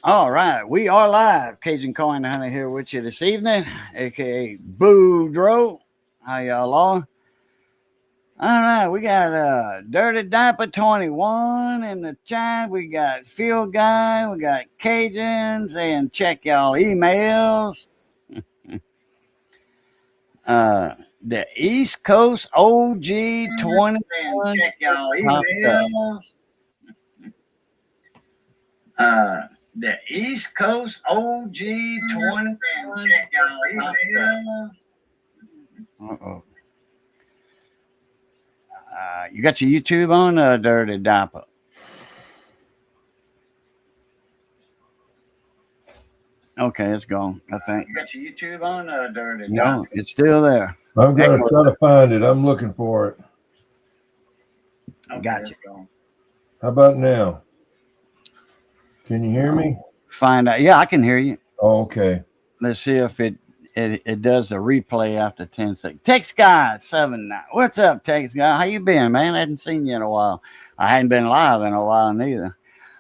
All right, we are live. Cajun Coin Hunter here with you this evening, aka Boudreaux. How y'all are? All right, we got Dirty Diaper 21 in the chat. We got Field Guy. We got Cajuns, and check y'all emails. The East Coast OG 21. Check y'all emails. The East Coast OG 21. Check y'all emails. Uh-oh. You got your YouTube on, Dirty Diaper? Okay, it's gone, I think. You got your YouTube on, Dirty Diaper? No, it's still there. I'm going to try to find it. I'm looking for it. Okay, gotcha. How about now? Can you hear me? Find out. Yeah, I can hear you. Oh, okay. Let's see if it does the replay after 10 seconds. Text Guy 79. What's up, Text Guy? How you been, man? I hadn't seen you in a while. I hadn't been live in a while neither.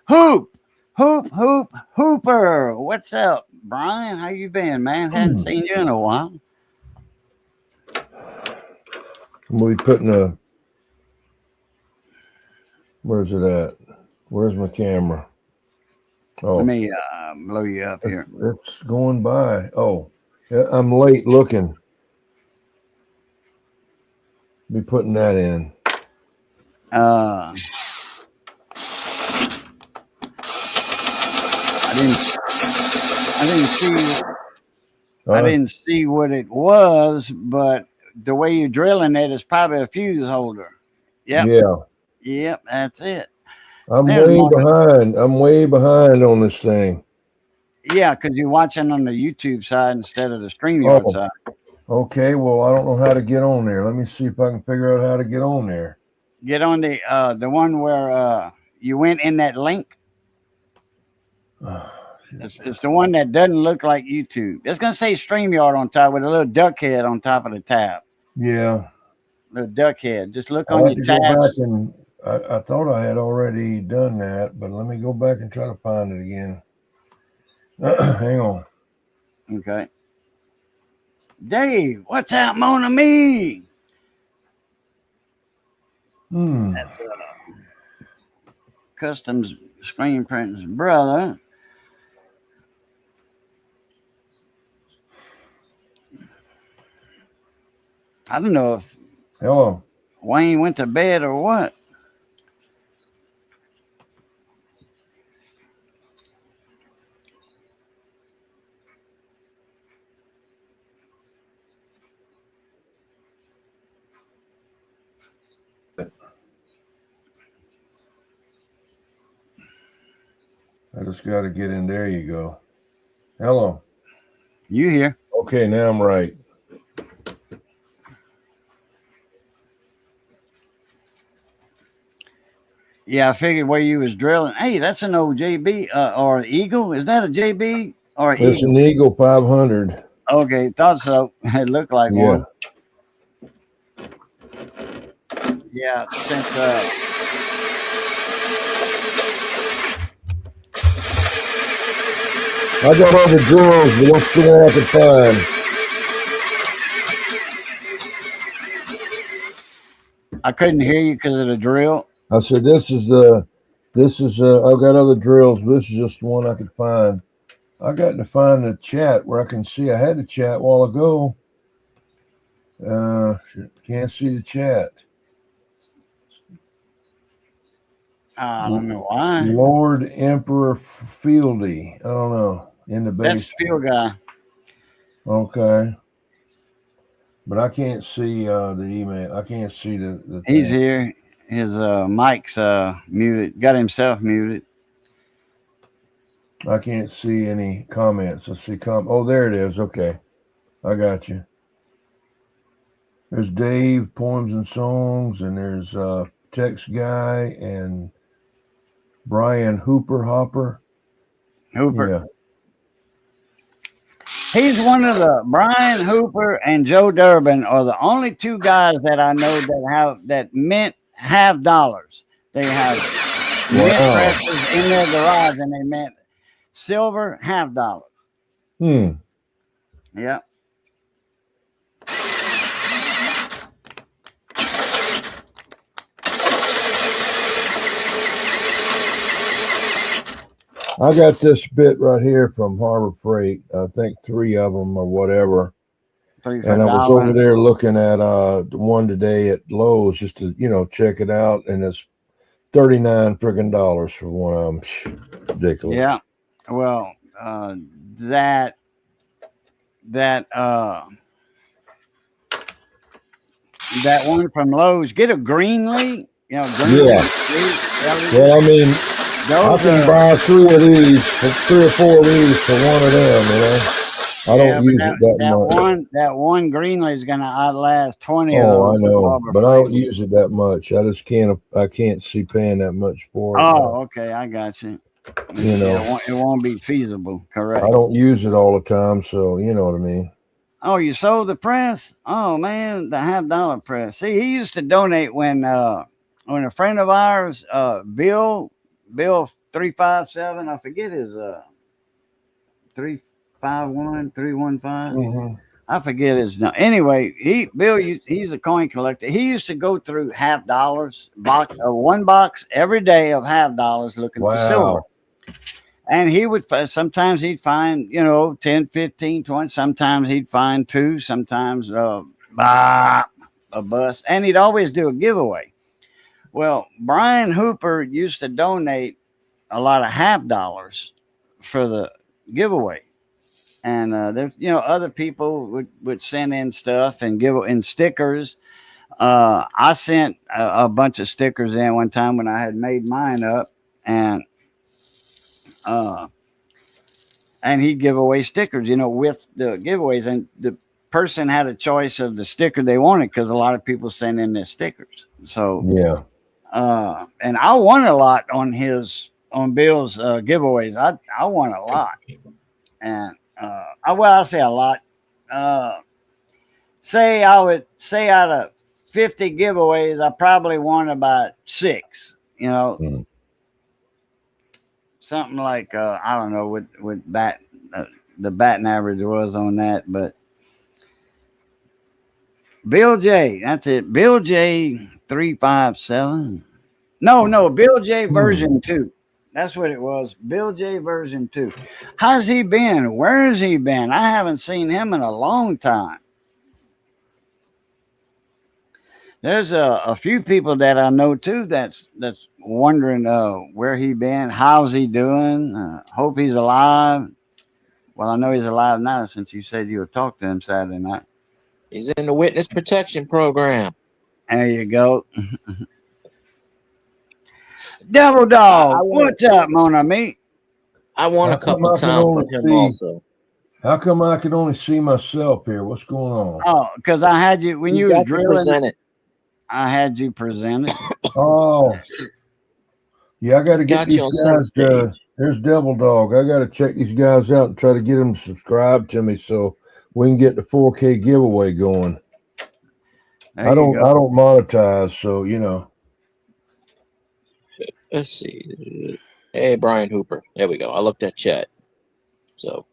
Hooper. What's up, Brian? How you been, man? Hadn't seen you in a while. We'll be putting a. Where's it at? Where's my camera? Oh, let me blow you up here. It's going by. Oh, yeah, I'm late looking. Be putting that in. I didn't see what it was, but the way you're drilling it is probably a fuse holder. Yep. Yeah. Yep, that's it. I'm way behind on this thing. Yeah, because you're watching on the YouTube side instead of the StreamYard side. Okay, well, I don't know how to get on there. Let me see if I can figure out how to get on there. Get on the one where you went in that link. It's the one that doesn't look like YouTube. It's going to say StreamYard on top with a little duck head on top of the tab. Yeah. Little duck head. Just look on your tabs. I thought I had already done that, but let me go back and try to find it again. Hang on. Okay. Dave, what's up, mon ami? That's Customs Screen Print's brother. I don't know if Wayne went to bed or what. I just got to get in. There you go. Hello. You here? Okay, now I'm right. Yeah, I figured where you was drilling. Hey, that's an old JB or Eagle. Is that a JB or Eagle? It's an Eagle 500. Okay, thought so. It looked like one. Yeah, since I got all the drills, but let's see what I can find. I couldn't hear you because of the drill. I said, I've got other drills. This is just the one I could find. I got to find the chat where I can see. I had the chat a while ago. Can't see the chat. I don't know why. Lord Emperor Fieldy. I don't know. In the base. That's Field Guy. Okay. But I can't see the email. I can't see the thing. He's here. His mic's muted. Got himself muted. I can't see any comments. Let's see. Oh, there it is. Okay. I got you. There's Dave, Poems and Songs, and there's Text Guy and Brian Hopper. Yeah. He's one of the Brian Hooper and Joe Durbin are the only two guys that I know that have dollars. They have mint presses in their garage, and they mint silver $50. Hmm. Yeah. I got this bit right here from Harbor Freight. I think 3 of them or whatever. $3 for And a I was dollar. over there looking at the one today at Lowe's just to, check it out. And it's $39 friggin' dollars for one of them. Ridiculous. Yeah. Well, that one from Lowe's, get a Greenlee, green. Yeah. Well, I mean, I can buy 3 of these, 3 or 4 of these for one of them, I don't use it that much. That one Greenlee is going to outlast 20 of them. Oh, I know, but I don't use it that much. I just can't see paying that much for it. Oh, okay, I got you. It won't be feasible, correct? I don't use it all the time, so you know what I mean. Oh, you sold the press? Oh man, the $50 press. See, he used to donate when a friend of ours, Bill 357, I forget his 351 315. Mm-hmm. I forget his name. Anyway, he's a coin collector. He used to go through $50 one box every day of $50 looking for silver. And he would sometimes he'd find 10, 15, 20. Sometimes he'd find 2. Sometimes a bust, and he'd always do a giveaway. Well, Brian Hooper used to donate a lot of $50 for the giveaway, and there's other people would send in stuff and give in stickers. I sent a bunch of stickers in one time when I had made mine up, and he'd give away stickers, with the giveaways, and the person had a choice of the sticker they wanted because a lot of people send in their stickers. So yeah, and I won a lot on Bill's giveaways. I won a lot, and I say a lot. Say out of 50 giveaways, I probably won about 6. Mm. Something like I don't know what the batting average was on that, but Bill J, that's it. Bill J 357. No, Bill J version 2. That's what it was. Bill J version 2. How's he been? Where has he been? I haven't seen him in a long time. There's a few people that I know too that's wondering where he been, how's he doing, hope he's alive. Well, I know he's alive now since you said you would talk to him Saturday night. He's in the witness protection program. There you go. Double Dog, what's up, mon ami? I won a couple times with him also. How come I can only see myself here? What's going on? Oh, because I had you when you was drilling. Presented. I had you presented. Oh, yeah. I got to get these guys. There's Devil Dog. I got to check these guys out and try to get them to subscribe to me so we can get the 4K giveaway going. I don't monetize, so Let's see. Hey, Brian Hooper. There we go. I looked at chat. So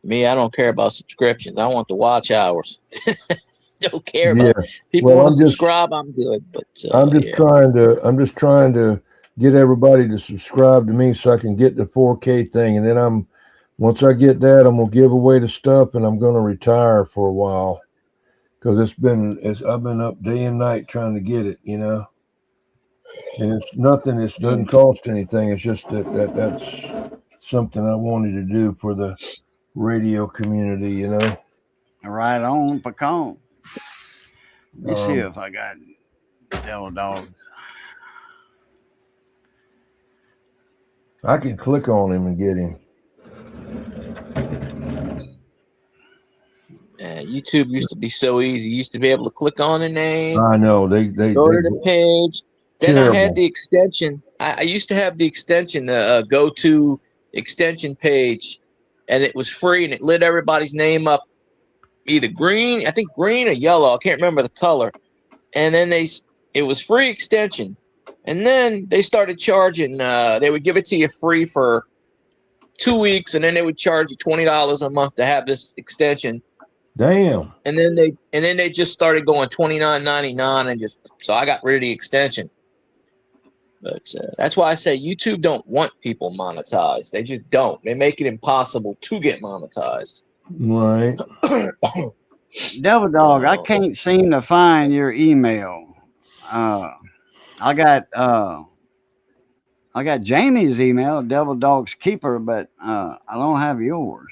me, I don't care about subscriptions. I want the watch hours. Don't care about people want to subscribe. I'm good, but I'm just trying to get everybody to subscribe to me so I can get the 4K thing, and then once I get that, I'm gonna give away the stuff, and I'm gonna retire for a while because I've been up day and night trying to get it, and it's nothing. It doesn't cost anything. It's just that's something I wanted to do for the radio community, Right on, pecan. Let me see if I got Devil Dog. I can click on him and get him. YouTube used to be so easy. You used to be able to click on a name. I know they go to the page. Then I had the extension. I used to have the extension, go to extension page, and it was free, and it lit everybody's name up, either green, I think green or yellow. I can't remember the color. And then it was free extension. And then they started charging. They would give it to you free for 2 weeks, and then they would charge you $20 a month to have this extension. Damn. And then they just started going $29.99, and so I got rid of the extension. But that's why I say YouTube don't want people monetized. They just don't. They make it impossible to get monetized. Right. Devil Dog, I can't seem to find your email. I got Jamie's email, Devil Dog's Keeper, but I don't have yours.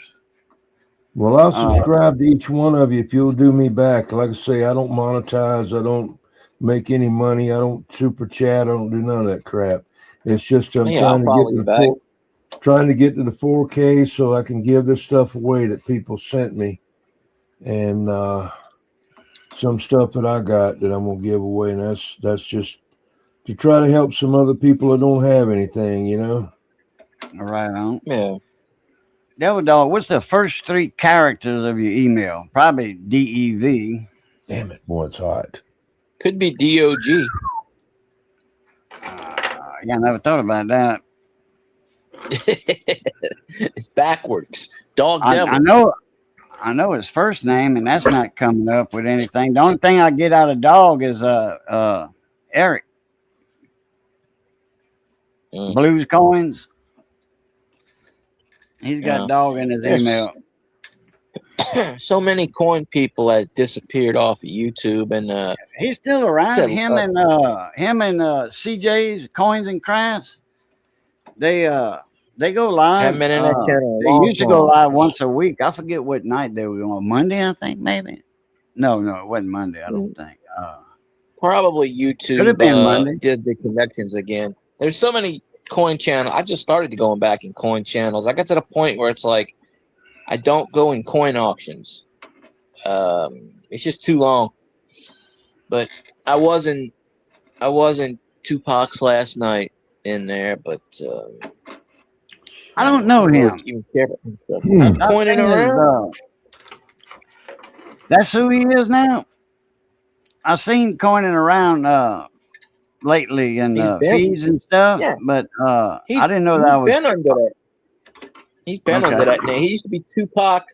Well, I'll subscribe to each one of you if you'll do me back. Like I say, I don't monetize. I don't make any money. I don't super chat. I don't do none of that crap. It's just I'm trying to get to the 4K so I can give this stuff away that people sent me, and some stuff that I got that I'm gonna give away, and that's just to try to help some other people that don't have anything, you know. All right, on. Yeah. Devil Dog, what's the first 3 characters of your email? Probably DEV. Damn it, boy, it's hot. Could be DOG. Yeah, I never thought about that. It's backwards. Dog Devil. I know his first name, and that's not coming up with anything. The only thing I get out of Dog is Eric. Blues Coins. He's got Dog in his email. So many coin people that disappeared off of YouTube, and he's still around. Him and CJ's Coins and Crafts. They go live. They used to go live once a week. I forget what night they were on. Monday, I think, maybe. No, it wasn't Monday. I don't think. Probably YouTube. Could have been Monday. Did the connections again. There's so many coin channels. I just started going back in coin channels. I got to the point where it's like I don't go in coin auctions. It's just too long. But I wasn't Tupac's last night in there, but I don't know him. Pointing around. That's who he is now. I've seen coining around lately in feeds and stuff, but I didn't know that was. Been under that. He's been under that name. He used to be Tupac. I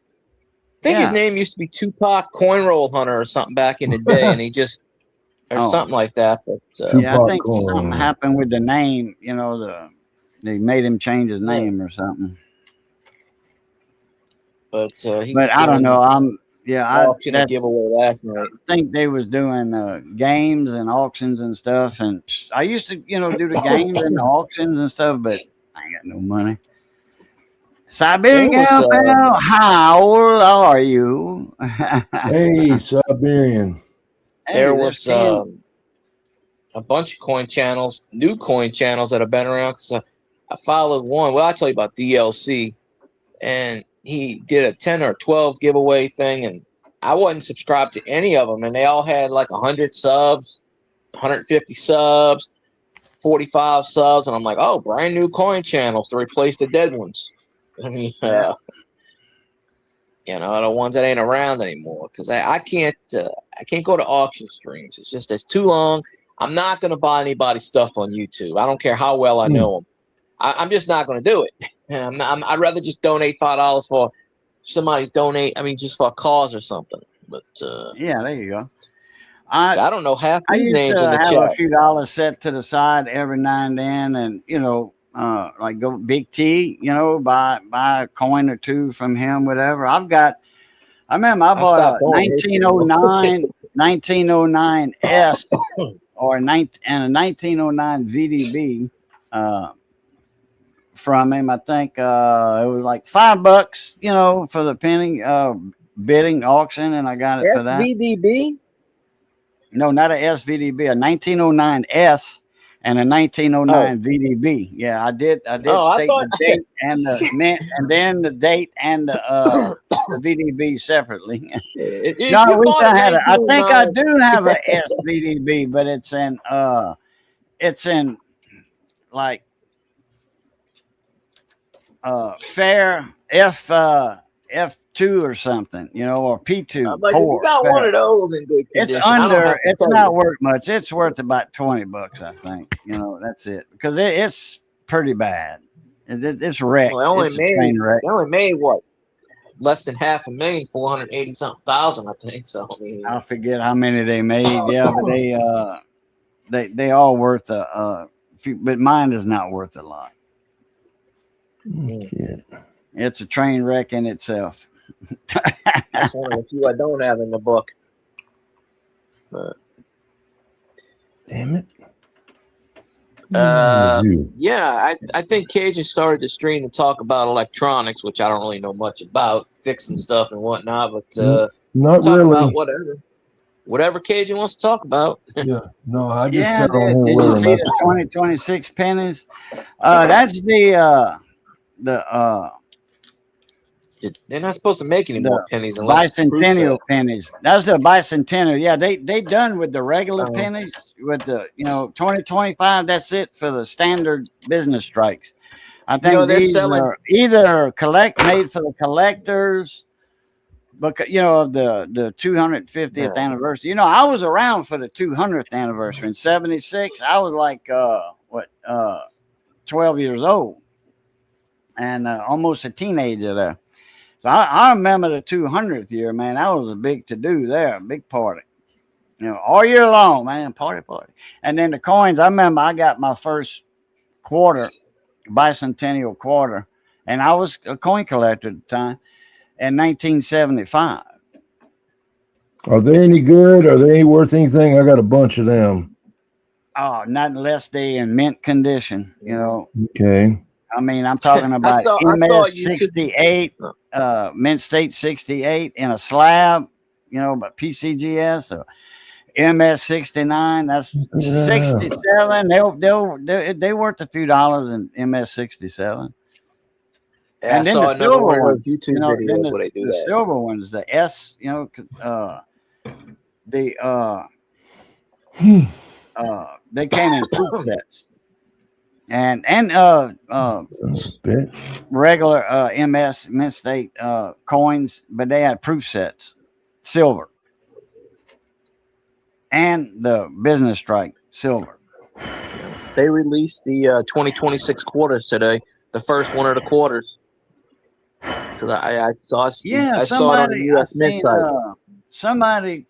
think his name used to be Tupac Coin Roll Hunter or something back in the day, and he just something like that. But I think something happened with the name. You know, they made him change his name or something. But I don't know. Auction a giveaway last night. I think they was doing games and auctions and stuff, and I used to, do the games and the auctions and stuff, but I ain't got no money. Siberian gal, pal, how are you? Hey, Siberian. There was a bunch of coin channels, new coin channels that have been around. Because I followed one. Well, I'll tell you about DLC, and he did a 10 or 12 giveaway thing, and I wasn't subscribed to any of them, and they all had like 100 subs, 150 subs, 45 subs, and I'm like, oh, brand new coin channels to replace the dead ones. I mean, the ones that ain't around anymore, because I can't go to auction streams. It's too long. I'm not going to buy anybody's stuff on YouTube. I don't care how well I know them. I'm just not going to do it. I'd rather just donate $5 for somebody's donate. I mean, just for a cause or something. But there you go. I don't know half these names in the chat. I have a few dollars set to the side every now and then, and like go Big T, buy a coin or two from him, whatever. I remember I bought a 1909 S or a 1909 VDB from him. I think it was like $5, for the penny bidding auction, and I got it for that. SVDB? No, not a SVDB, a 1909 S and a 1909 VDB. Yeah, I did state the date and the mint, and then the date and the VDB separately. I think I do have a SVDB, but it's in like fair F2 or something, or P2. But if you got one of those in good it's condition, under. It's not worth much. It's worth about $20, I think. That's it, because it's pretty bad. It's wrecked. Well, it's a train wreck. They only made what? Less than $500,000, 480-something thousand, I think. So I mean, I forget how many they made. Yeah, but they all worth a few, but mine is not worth a lot. Shit. It's a train wreck in itself. That's one of the few I don't have in the book. But, damn it. Yeah, I think Cajun started the stream to talk about electronics, which I don't really know much about, fixing stuff and whatnot. But not talk really. about whatever Cajun wants to talk about. Yeah, no, I just Yeah, got on did here you see the 2026 pennies? That's They're not supposed to make any more pennies unless bicentennial pennies. That's the bicentennial. Yeah, they done with the regular pennies. With the 2025, that's it for the standard business strikes. I think these are either made for the collectors, but of the 250th anniversary. I was around for the 200th anniversary in '76. I was like 12 years old and almost a teenager there. So I remember the 200th year, man. That was a big to-do there, a big party. All year long, man, party. And then the coins, I remember I got my first quarter, bicentennial quarter, and I was a coin collector at the time, in 1975. Are they any good? Are they worth anything? I got a bunch of them. Oh, not unless they in mint condition, Okay. I mean, I'm talking about MS 68, Mint State 68 in a slab, but PCGS or MS 69. That's 67. They worth a few dollars in MS 67. Yeah, and then the silver ones, YouTube videos where they do the that. silver ones, the S, they came in proof sets. And regular MS Mint State coins, but they had proof sets, silver, and the business strike silver. They released the 2026 quarters today, the first one of the quarters. Because I saw it on the U.S. Mint site. Somebody.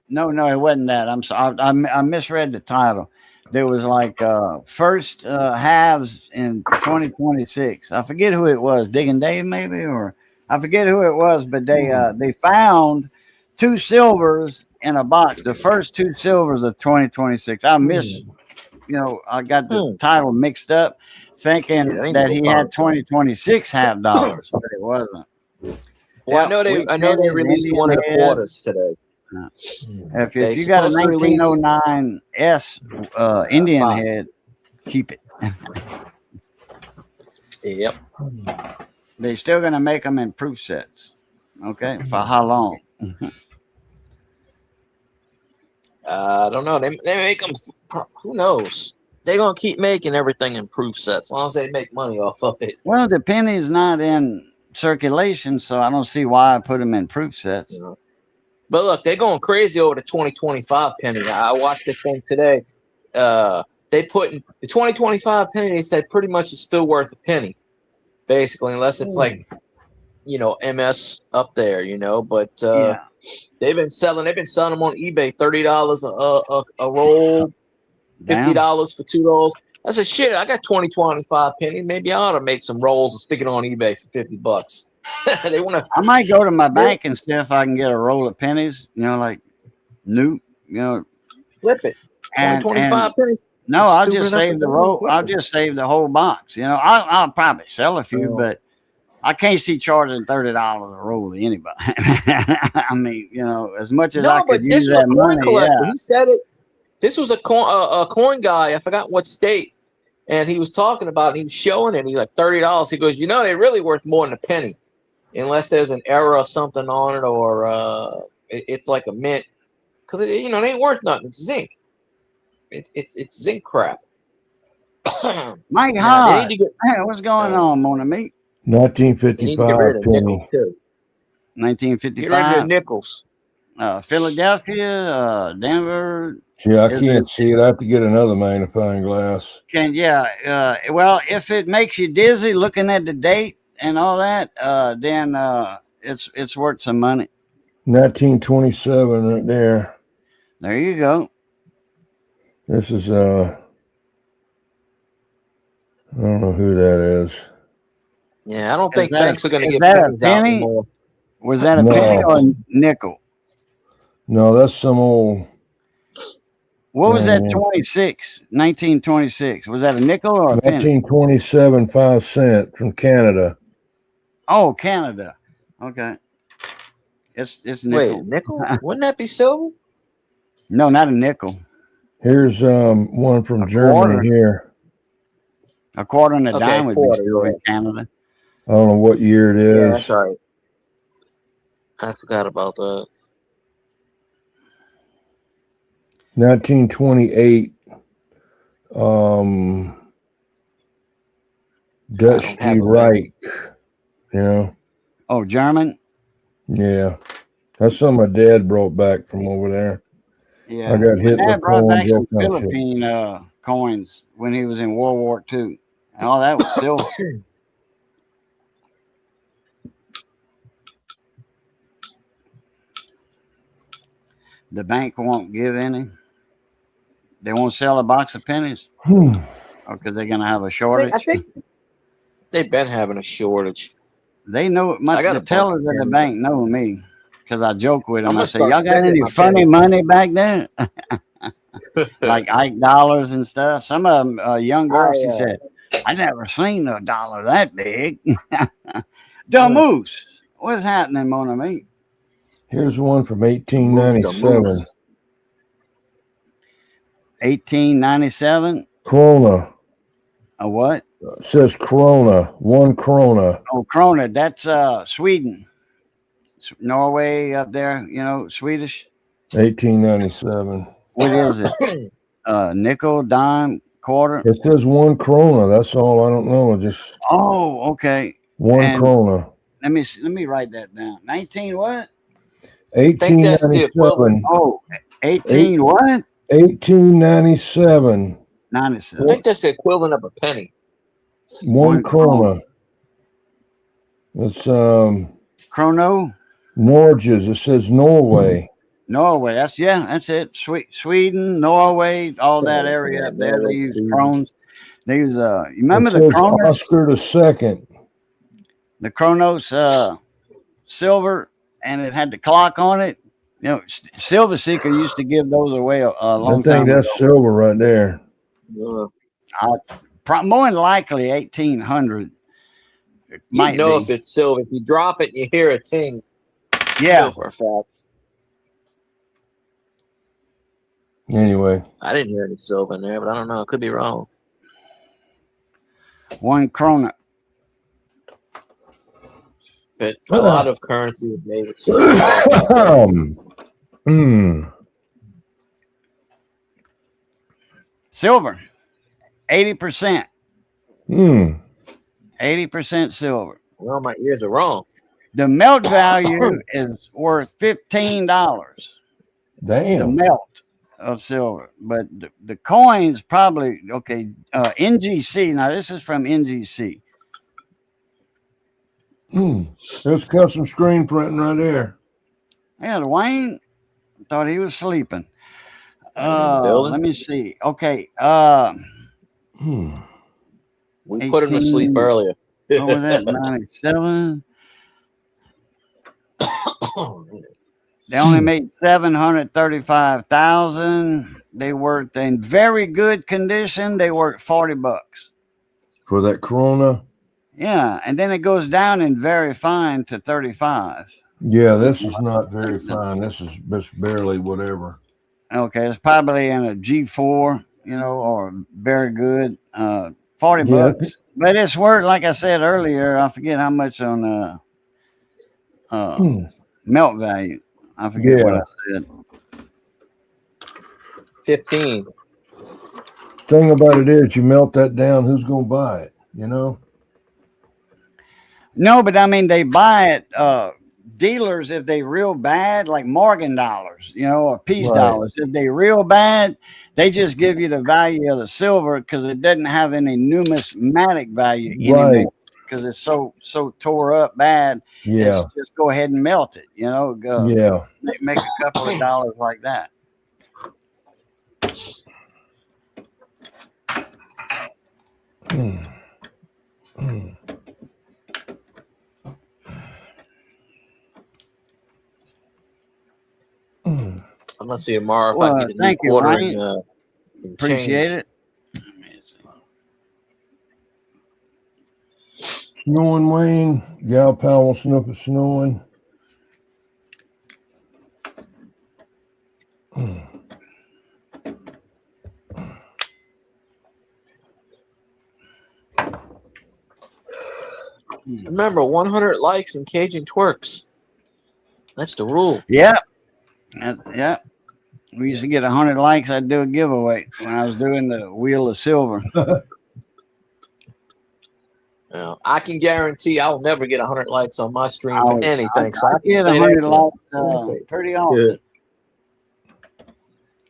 No, it wasn't that. I'm sorry. I misread the title. There was like first halves in 2026. I forget who it was, Digging Dave maybe, or I forget who it was, but they found 2 silvers in a box. The first 2 silvers of 2026. I missed, I got the title mixed up, thinking that he had 2026 half dollars, but it wasn't. Well, I know they released one of the quarters today. If you got a 1909 S Indian head, keep it. Yep. They're still going to make them in proof sets. Okay. For how long? I don't know. They make them. Who knows? They're going to keep making everything in proof sets as long as they make money off of it. Well, the penny's not in circulation, so I don't see why I put them in proof sets. Yeah. But look, they're going crazy over the 2025 penny. I watched the thing today. They put in the 2025 penny. They said pretty much it's still worth a penny, basically, unless it's like, MS up there, But they've been selling them on eBay, $30 a roll, $50 for $2. I said, shit, I got 2025 pennies. Maybe I ought to make some rolls and stick it on eBay for $50. They want to. I might go to my bank and see if I can get a roll of pennies. Like new. Flip it. 25 pennies. No, I'll just save the roll. I'll just save the whole box. I'll probably sell a few, but I can't see charging $30 a roll to anybody. I mean, as much as I could use that money. Yeah. He said it. This was a coin guy. I forgot what state, and he was talking about it. He was showing it. He's like $30. He goes, they're really worth more than a penny. Unless there's an error or something on it, or it's like a mint, because they ain't worth nothing. It's zinc. It's zinc crap. Mike Hodge, hey, what's going on, Mona Meat? 1955 rid of penny. nickels too. 1955. Get rid of nickels. Philadelphia, Denver. Yeah, I can't see it. I have to get another magnifying glass. Well, if it makes you dizzy looking at the date and all that, then it's worth some money. 1927 right there. There you go. This is I don't know who that is. Yeah, I don't think banks are going to is get that a pennies out penny? anymore. Was that a No. penny or a nickel? No, that's some old. What was that? 1926. Was that a nickel or a penny? 1927, 5 cents from Canada. Oh, Canada. Okay. It's nickel. Wait, nickel? Wouldn't that be silver? No, not a nickel. Here's one from Germany quarter. Here. A quarter and a dime would be silver yeah. in Canada. I don't know what year it is. Yeah, that's right. I forgot about that. 1928. Dutch Reich. You know? Oh, German? Yeah. That's something my dad brought back from over there. Yeah. I got Hitler Dad brought back coins, some Philippine coins when he was in World War II. And all that was silver. The bank won't give any. They won't sell a box of pennies. Because they're going to have a shortage. I think they've been having a shortage. They know the tellers at the bank know me because I joke with them. I say, "Y'all got any funny money back there?" Like Ike dollars and stuff. Some of them, young girls, she said, "I never seen a dollar that big." The moose. What's happening, Mon ami? Here's one from 1897. 1897. Krona. A what? It says krona. 1 krona. Oh, krona. That's Sweden. Norway up there, you know, Swedish. 1897. What is it? Nickel, dime, quarter? It says 1 krona. That's all. I don't know. Just. Oh, okay. 1 krona. Let me write that down. 19 what? 1897. Oh, 18 what? 1897. 97. I think that's the equivalent of a penny. 1 krona. It's Chrono. Norges. It says Norway. Norway. That's it. Sweden, Norway, all that area up there. They use krones. They use you remember the Kronos? Oscar II. The Kronos silver, and it had the clock on it. You know, Silver Seeker used to give those away a long time ago. That's silver right there. More than likely 1800. You know if it's silver. If you drop it, you hear a ting. Yeah. For a fact. Anyway. I didn't hear any silver in there, but I don't know. I could be wrong. 1 krona. But a lot of currency is made with silver. Silver. 80%. 80% silver. Well, my ears are wrong. The melt value is worth $15. Damn. The melt of silver. But the coins probably, okay, NGC. Now, this is from NGC. There's custom screen printing right there. Yeah, Dwayne thought he was sleeping. Let me see. Okay. We put him to sleep earlier. What was that? 97. They only made 735,000. They worked in very good condition. They worked $40 for that Corona. Yeah, and then it goes down in very fine to 35. Yeah, this is not very fine. This is just barely whatever. Okay, it's probably in a G4, or very good. $40, but it's worth, like I said earlier. I forget how much on melt value. I forget what I said. 15. Thing about it is, you melt that down, who's going to buy it? No, but I mean they buy it. Dealers, if they real bad, like Morgan dollars, or peace dollars, if they real bad, they just give you the value of the silver because it doesn't have any numismatic value anymore because it's so tore up bad. Yeah. It's just go ahead and melt it. Yeah. Make a couple of dollars like that. I'm gonna see tomorrow if I can get a new quarter and appreciate it. Snowing, Wayne. Gal Powell Snoop is snowing. Remember, 100 likes and Cajun twerks. That's the rule. Yeah. Yeah. We used to get 100 likes. I'd do a giveaway when I was doing the Wheel of Silver. I can guarantee I'll never get 100 likes on my stream for anything. So I can get say 100 that likes pretty often.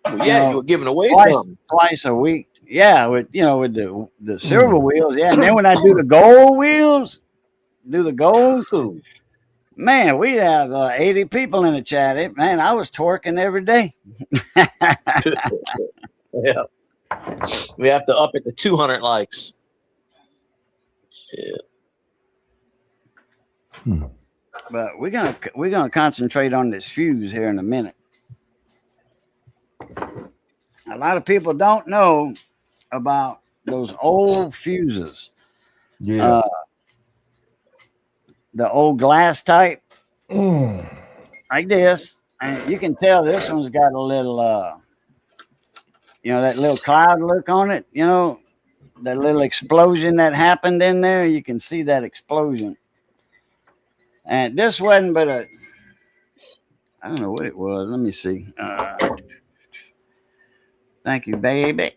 Well, you were giving away something twice a week. Yeah, with the silver wheels. Yeah, and then when I do the gold wheels, man, we'd have 80 people in the chat. Man, I was twerking every day. Yeah, we have to up it to 200 likes. Yeah. But we're gonna concentrate on this fuse here in a minute. A lot of people don't know about those old fuses. Yeah. The old glass type. Like this. And you can tell this one's got a little that little cloud look on it, that little explosion that happened in there. You can see that explosion. And this wasn't but I don't know what it was. Let me see. Thank you, baby.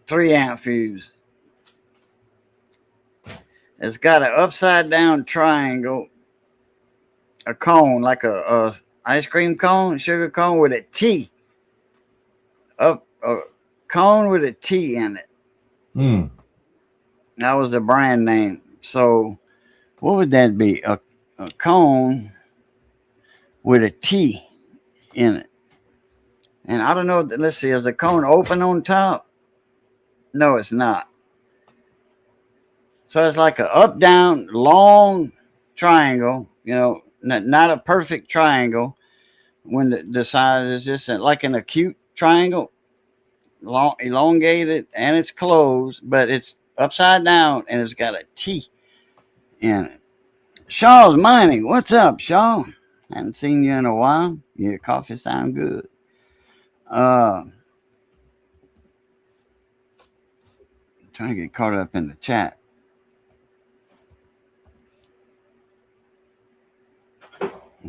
Three amp fuse. It's got an upside down triangle, a cone like a ice cream cone, sugar cone with a T. A cone with a T in it. That was the brand name. So what would that be? A cone with a T in it. And I don't know. Let's see. Is the cone open on top? No, it's not. So it's like an up, down, long triangle, not a perfect triangle when the size is just like an acute triangle, long, elongated, and it's closed, but it's upside down and it's got a T in it. Shaw's Mining. What's up, Shaw? Haven't seen you in a while. Your coffee sound good. Trying to get caught up in the chat.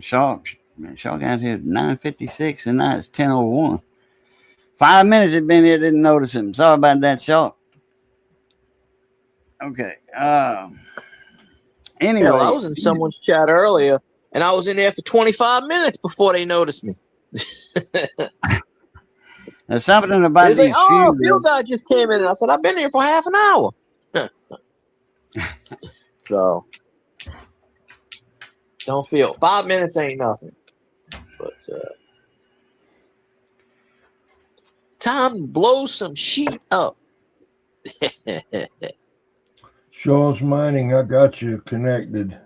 Shaw got here at 9:56 and now it's 10:01. 5 minutes had been here, didn't notice him. Sorry about that, Shaw. Okay. Anyway. Hell, I was in someone's chat earlier and I was in there for 25 minutes before they noticed me. There's something about these fuses. Oh, Field Guy just came in and I said, I've been here for half an hour. So don't feel 5 minutes ain't nothing. But time to blow some sheet up. Shaw's Mining, I got you connected.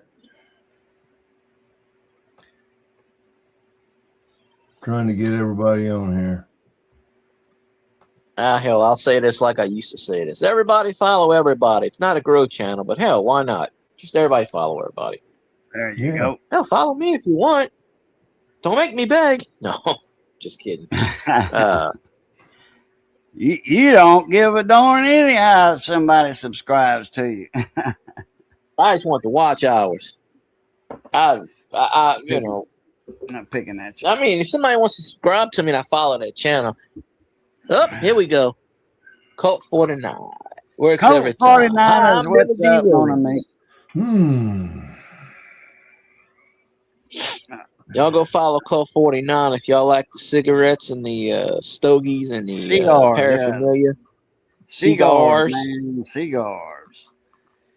Trying to get everybody on here. Hell, I'll say this like I used to say this. Everybody follow everybody. It's not a grow channel, but hell, why not? Just everybody follow everybody. There you go. Hell, follow me if you want. Don't make me beg. No, just kidding. You don't give a darn anyhow if somebody subscribes to you. I just want the watch hours. You know, I'm not picking at you. I mean, if somebody wants to subscribe to me and I follow that channel, here we go. Colt 49 works Colt every time. 49 is what's up on me. Y'all go follow Colt 49 if y'all like the cigarettes and the stogies and the paraphernalia. Yeah. Cigars, man. Cigars.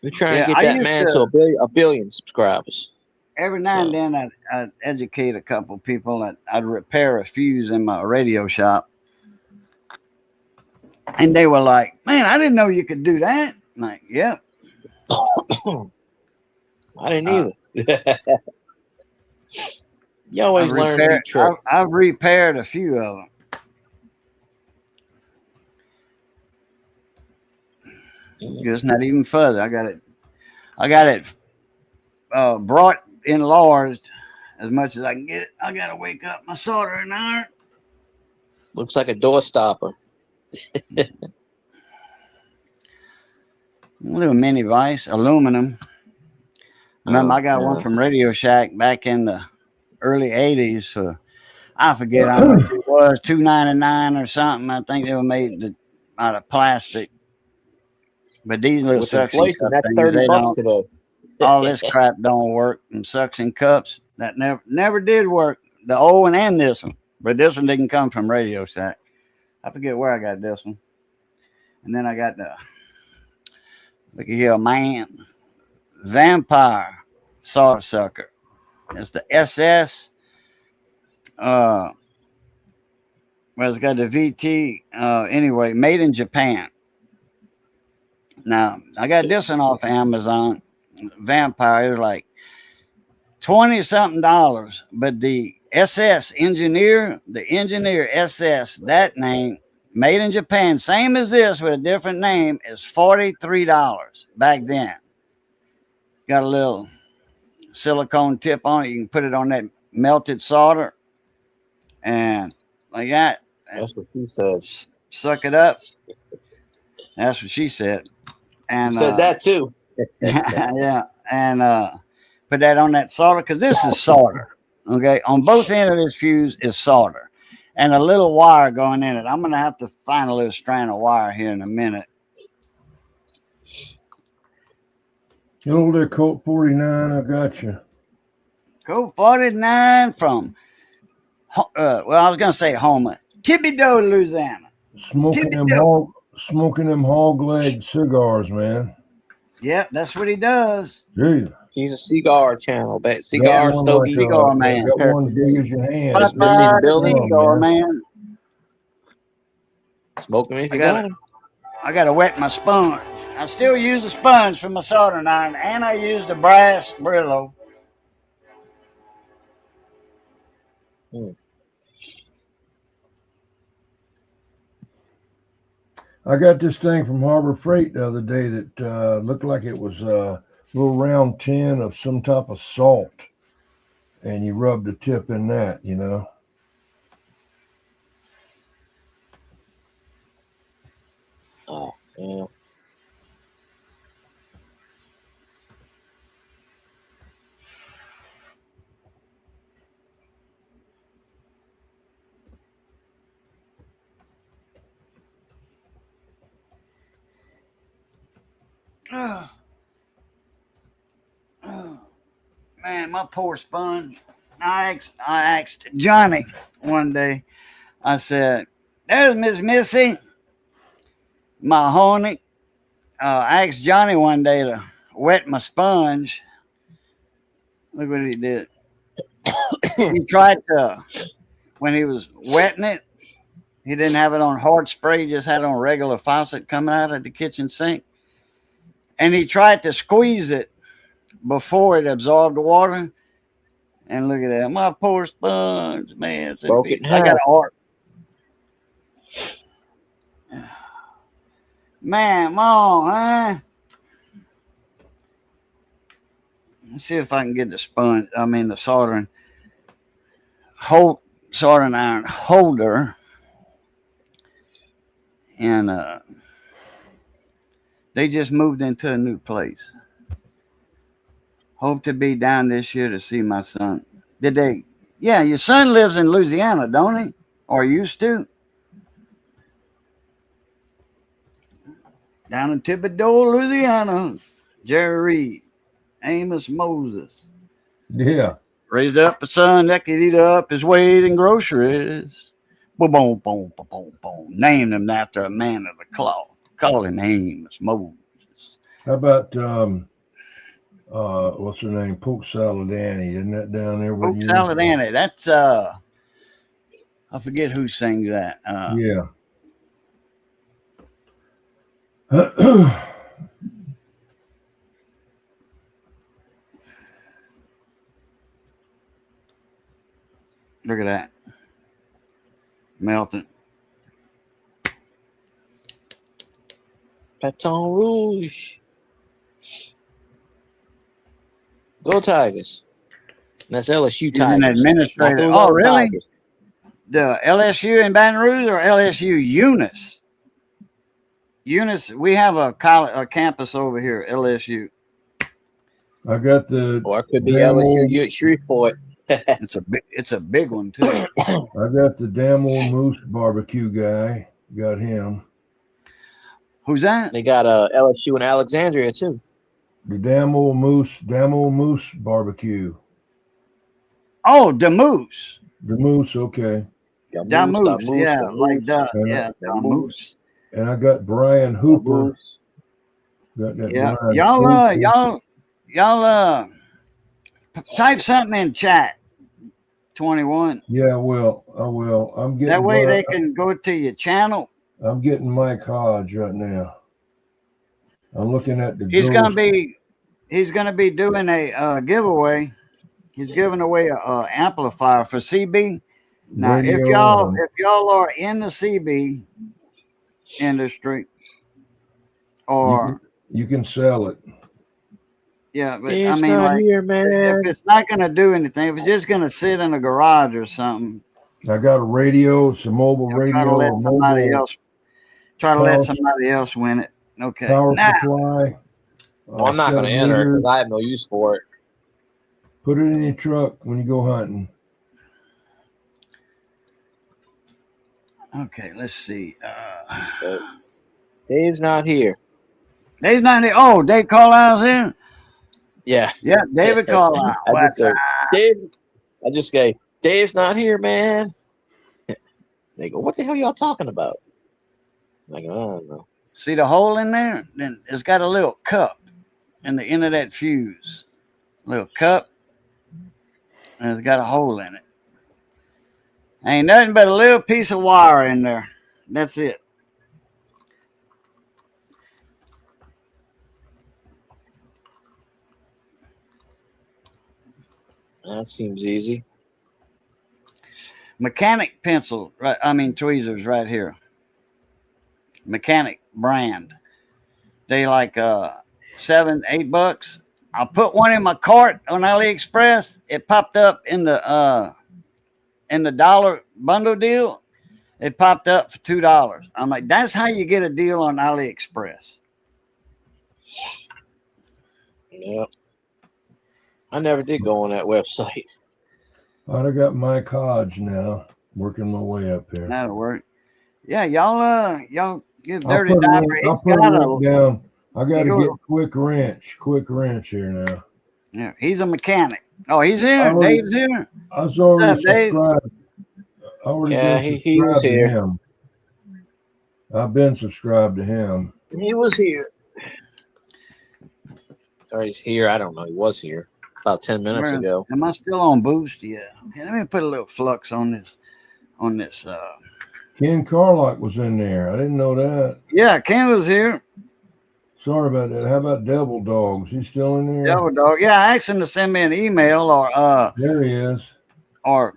We're trying to get that man to a billion subscribers. Every now and then I'd educate a couple people that I'd repair a fuse in my radio shop. And they were like, man, I didn't know you could do that. I'm like, yep. I didn't either. You always learn new tricks. I've repaired a few of them. It's not even further. I got it brought enlarged as much as I can get it. I gotta wake up my soldering iron. Looks like a door stopper. Little mini vise, aluminum. Remember, I got one from Radio Shack back in the early 80s. So I forget how much it was, $2.99 or something. I think they were made out of plastic. But these little suction cups, that's $30 today. All this crap don't work. And suction cups that never did work. The old one and this one, but this one didn't come from Radio Shack. I forget where I got this one. And then I got look at here, man, Vampire Solder Sucker. It's the SS. Well, it's got the VT. Anyway, made in Japan. Now, I got this one off Amazon. Vampire is like $20-something, but the SS engineer, the engineer SS, that name, made in Japan, same as this with a different name, is $43 back then. Got a little silicone tip on it. You can put it on that melted solder, and like that. That's what she said. Suck it up. That's what she said. And said that too. Yeah, and put that on that solder because this is solder. Okay, on both ends of this fuse is solder, and a little wire going in it. I'm gonna have to find a little strand of wire here in a minute. Hello there, Colt 49. I got you. Colt 49 from, well, I was gonna say Homer, Thibodaux, Louisiana. Smoking them hog leg cigars, man. Yep, that's what he does. Dude. He's a cigar channel, but cigar stogie. Cigar man. Got one big as your hand. Just missing the building. Cigar man. Smoke him if you got him. I gotta wet my sponge. I still use a sponge for my soldering iron, and I use the brass Brillo. I got this thing from Harbor Freight the other day that looked like it was a little round tin of some type of salt, and you rub the tip in that, you know. Oh, yeah. Man, my poor sponge. I asked Johnny one day. I said, "There's Miss Missy, my honey." I asked Johnny one day to wet my sponge. Look what he did. He tried to, when he was wetting it, he didn't have it on hard spray, just had it on regular faucet coming out of the kitchen sink. And he tried to squeeze it before it absorbed the water. And look at that. My poor sponge, man. I got an art. Man, come on, huh? Let's see if I can get the soldering iron holder and they just moved into a new place. Hope to be down this year to see my son. Did they? Yeah, your son lives in Louisiana, don't he? Or used to? Down in Thibodaux, Louisiana. Jerry Reed, Amos Moses. Yeah. Raised up a son that could eat up his weight in groceries. Boom, boom, boom, boom, boom, boom. Named him after a man of the cloth. Call him Amos Moses. How about what's her name? Poke Salad Annie. Isn't that down there? Poke Salad Annie. That's I forget who sings that. Yeah. Look at that. Melting. Baton Rouge. Go Tigers. That's LSU He's an Tigers. administrator. Oh, really? Tigers. The LSU in Baton Rouge or LSU Eunice? Eunice, we have a campus over here, LSU. I got the. Or it could be LSU at Shreveport. It's a big one too. I got the damn old Moose barbecue guy. Got him. Who's that? They got LSU in Alexandria too. The damn old Moose barbecue. Oh, the Moose. The Moose, okay. The Moose, yeah, like that. Yeah, the Moose. And I got Brian Hooper. Got that yeah, Brian y'all type something in chat. 21. Yeah, I will. I'm getting that way they can go to your channel. I'm getting Mike Hodge right now. I'm looking at the. He's gonna be doing a giveaway. He's giving away a amplifier for CB. Now, if y'all are in the CB industry, or you can sell it. Yeah, but it's I mean, not here, man. If it's not going to do anything, if it's just going to sit in a garage or something, I got a radio, it's a mobile radio. Try to let somebody else win it. Okay. Power supply. Well, I'm not going to enter because I have no use for it. Put it in your truck when you go hunting. Okay, let's see. Dave's not here. Dave's not here. Oh, Dave Carlisle's in? Yeah. Yeah, David Carlisle. I just go, Dave's not here, man. They go, what the hell y'all talking about? I go, I don't know. See the hole in there? Then it's got a little cup in the end of that fuse. Little cup. And it's got a hole in it. Ain't nothing but a little piece of wire in there. That's it. That seems easy. Mechanic pencil, right? I mean tweezers right here. Mechanic brand. They like $7, $8. I put one in my cart on AliExpress. It popped up in the dollar bundle deal. It popped up for $2. I'm like, that's how you get a deal on AliExpress. Yeah. I never did go on that website. I got Mike Hodge now, working my way up here. That'll work. Yeah, y'all get Dirty Diaper. I'll put it down. I got to get quick wrench here now. Yeah, he's a mechanic. Oh, he's here. Dave's here. I was already subscribed. He was here. Him. I've been subscribed to him. He was here. Or he's here. I don't know. He was here about 10 minutes ago. Am I still on boost? Yeah. Okay, let me put a little flux on this. Ken Carlock was in there. I didn't know that. Yeah, Ken was here. Sorry about that. How about Devil Dogs? He's still in there? Devil Dog. Yeah, I asked him to send me an email or there he is. Or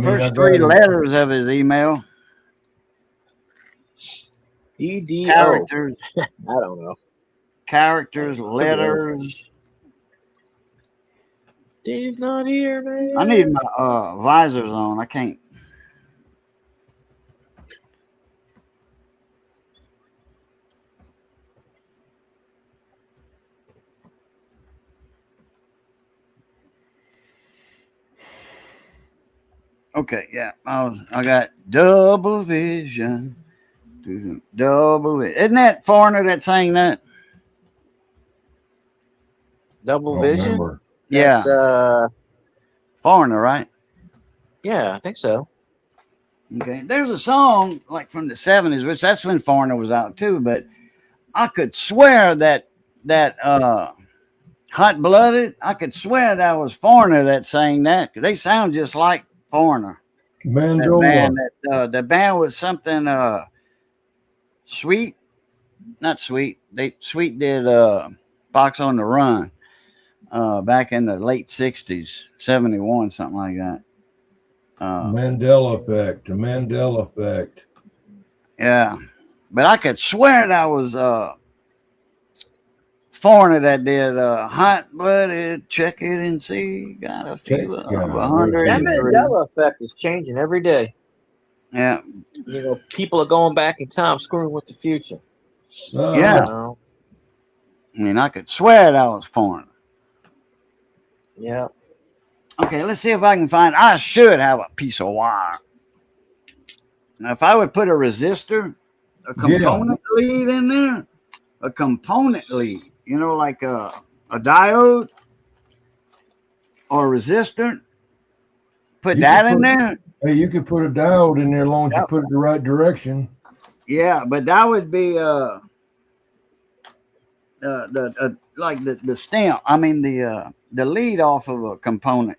first three letters of his email. DDO. Characters. I don't know. Characters, letters. Dave's not here, man. I need my visors on. I can't. Okay, yeah. I got double vision. Double vision. Isn't that Foreigner that sang that? Double Don't Vision. remember. That's, Foreigner, right? Yeah, I think so. Okay. There's a song like from the 70s, which that's when Foreigner was out too, but I could swear that Hot Blooded, I could swear that was Foreigner that sang that, because they sound just like Foreigner. Mandola. The band was something Sweet, not Sweet. Sweet did Box on the Run back in the late 60s, 71, something like that. Mandela Effect. The Mandela Effect. Yeah. But I could swear that was Foreigner that did Hot Blooded, Check It and See, Got a Fever of 100. That Mandela Effect is changing every day. Yeah. You know, people are going back in time, screwing with the future. Yeah. I mean, I could swear that was Foreigner. Yeah. Okay, let's see if I can find. I should have a piece of wire. Now, if I would put a resistor, a component lead in there, a component lead, you know, like a diode or a resistor, put that in there. Hey, you could put a diode in there as long as you put it the right direction. Yeah, but that would be the stem. I mean the lead off of a component.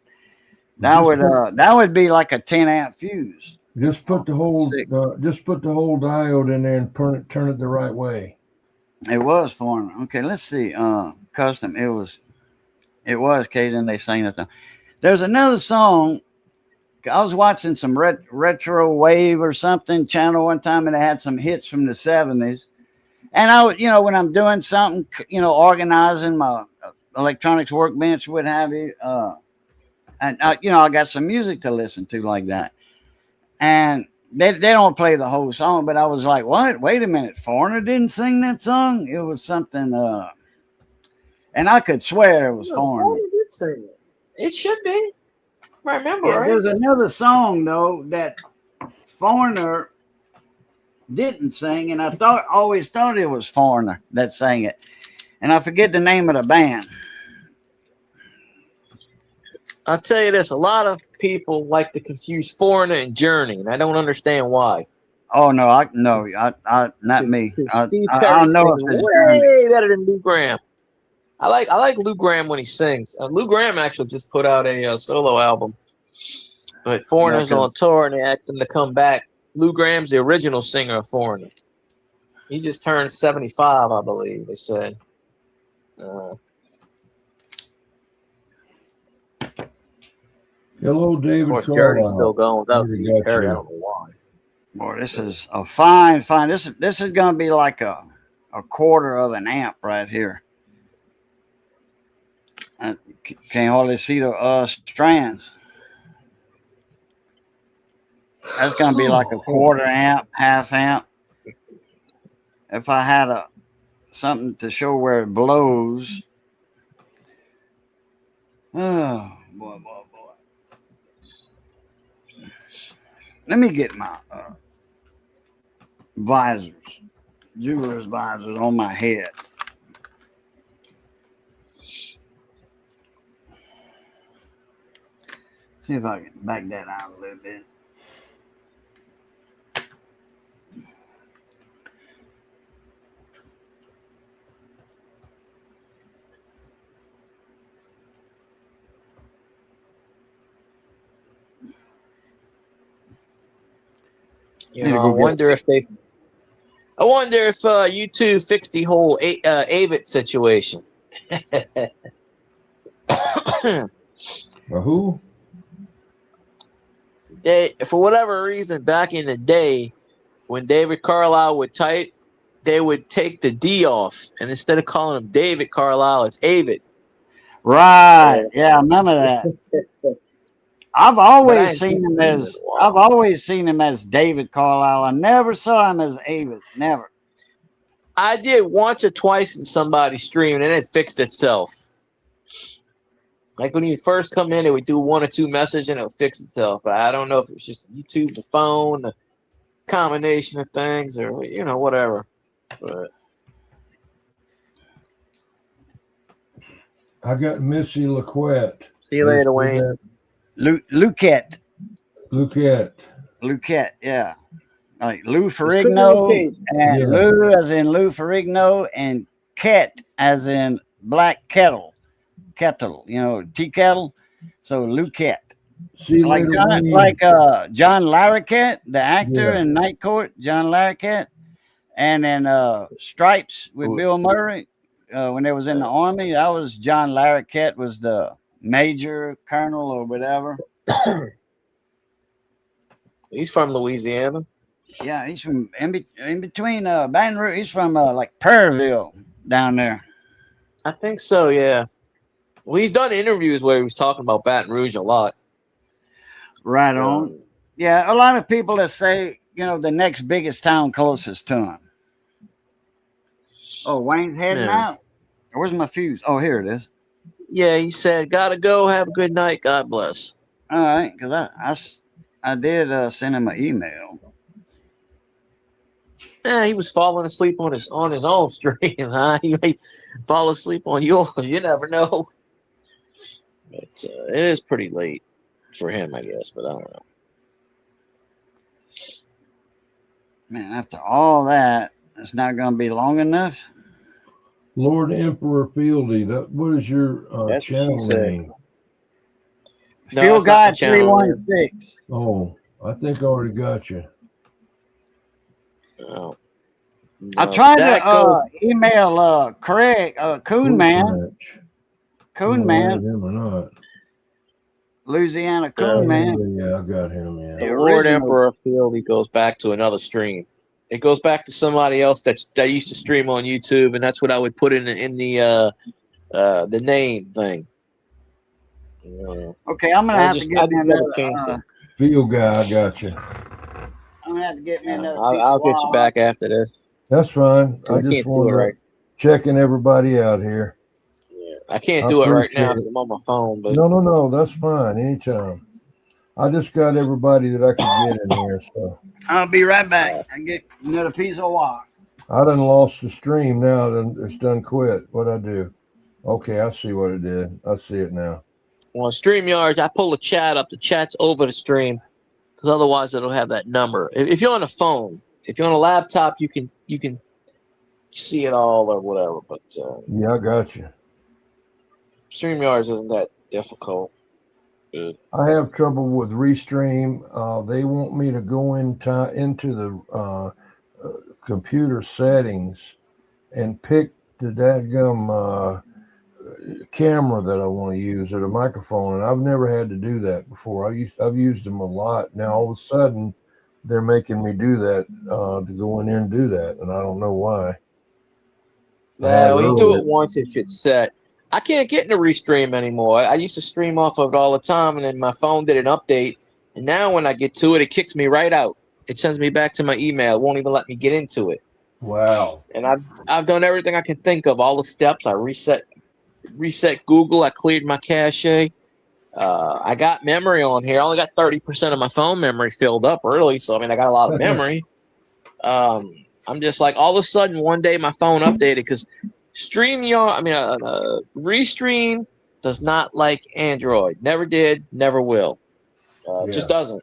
That would be like a 10 amp fuse. Just put the whole diode in there and turn it the right way. It was Foreigner. Okay, let's see. Custom. It was Cajun. They sang that. There's another song. I was watching some retro wave or something channel one time, and they had some hits from the 70s. And I would, when I'm doing something, organizing my electronics workbench, what have you, and I got some music to listen to like that. And they don't play the whole song, but I was like, what? Wait a minute, Foreigner didn't sing that song? It was something, and I could swear it was Foreigner. Foreigner did sing it. It should be. I remember, right? There's another song though that Foreigner didn't sing, and I always thought it was Foreigner that sang it, and I forget the name of the band. I'll tell you this: a lot of people like to confuse Foreigner and Journey, and I don't understand why. Oh no, not me. Steve I Perry don't know sings way better than Lou Gramm. I like Lou Gramm when he sings. Lou Gramm actually just put out a solo album, but Foreigner's on tour, and they asked him to come back. Lou Gramm's the original singer of Foreigner. He just turned 75, I believe. They said. Hello, David. Of course, Journey's still going without Steve Perry. I don't know why. Boy, this is a fine. This is going to be like a quarter of an amp right here. I can't hardly see the strands. That's going to be like a quarter amp, half amp. If I had something to show where it blows. Oh, boy. Let me get my jeweler's visors on my head. See if I can back that out a little bit. I wonder if U2 fixed the whole Avid situation. Who? For whatever reason, back in the day, when David Carlisle would type, they would take the D off, and instead of calling him David Carlisle, it's Avid. Right? Yeah, I remember that. I've always seen him as David Carlisle. I never saw him as Avid. Never. I did once or twice in somebody's stream, and it fixed itself. Like when you first come in, it would do 1 or 2 messages and it'll fix itself. But I don't know if it's just YouTube, the phone, the combination of things, or whatever. But I got Missy Laquette. see you later, Wayne. Luquette. Luquette, yeah. Like Lou Ferrigno, and Yeah. Lou as in Lou Ferrigno, and Ket as in black kettle, tea kettle. So Luquette. See you Like later, John, Wayne. like John Larroquette, the actor Yeah. in Night Court, John Larroquette, and then Stripes with Bill Murray when they was in the army. That was John Larroquette, was the major, colonel, or whatever. He's from Louisiana. Yeah, he's from in between Baton Rouge. He's from like Prairieville down there. I think so. Yeah. Well, he's done interviews where he was talking about Baton Rouge a lot. Right on. Yeah, a lot of people that say, the next biggest town closest to him. Oh, Wayne's heading out. Where's my fuse? Oh, here it is. Yeah, he said, "Gotta go. Have a good night. God bless." All right, because I did send him an email. He was falling asleep on his own stream. Huh? He may fall asleep on yours. You never know. But it is pretty late for him, I guess. But I don't know. Man, after all that, it's not going to be long enough. Lord Emperor Fieldy, what is your channel name? No, Field Guy 316. Oh, I think I already got you. No. I tried to email Craig Coon Man. Him or not. Louisiana Coon Man. Yeah, I got him. Yeah. The Lord Emperor Fieldy goes back to another stream. It goes back to somebody else that used to stream on YouTube, and that's what I would put in the name thing. Okay, I'm gonna have to get me another Field Guy. I got you. I'm gonna have to get me another. I'll get you back after this. That's fine. I just wanted checking everybody out here. Yeah, I can't do it right now because I'm on my phone. But no, that's fine. Anytime. I just got everybody that I could get in here, so I'll be right back. I get another piece of walk. I done lost the stream now. It's done quit. What'd I do? Okay, I see what it did. I see it now. On StreamYards, I pull the chat up. The chat's over the stream because otherwise it'll have that number. If you're on a phone, if you're on a laptop, you can see it all or whatever. But yeah, I got you. StreamYards isn't that difficult. Good. I have trouble with Restream. They want me to go into the computer settings and pick the dadgum camera that I want to use or the microphone, and I've never had to do that before. I've used them a lot. Now all of a sudden they're making me do that to go in there and do that, and I don't know why. When you do it once, it should set. I can't get into Restream anymore. I used to stream off of it all the time, and then my phone did an update, and now when I get to it, it kicks me right out. It sends me back to my email. It won't even let me get into it. Wow. And I've done everything I can think of, all the steps. I reset Google. I cleared my cache. I got memory on here. I only got 30% of my phone memory filled up early, so I got a lot of memory. I'm just like, all of a sudden, one day my phone updated because Restream does not like Android. Never did, never will. Just doesn't.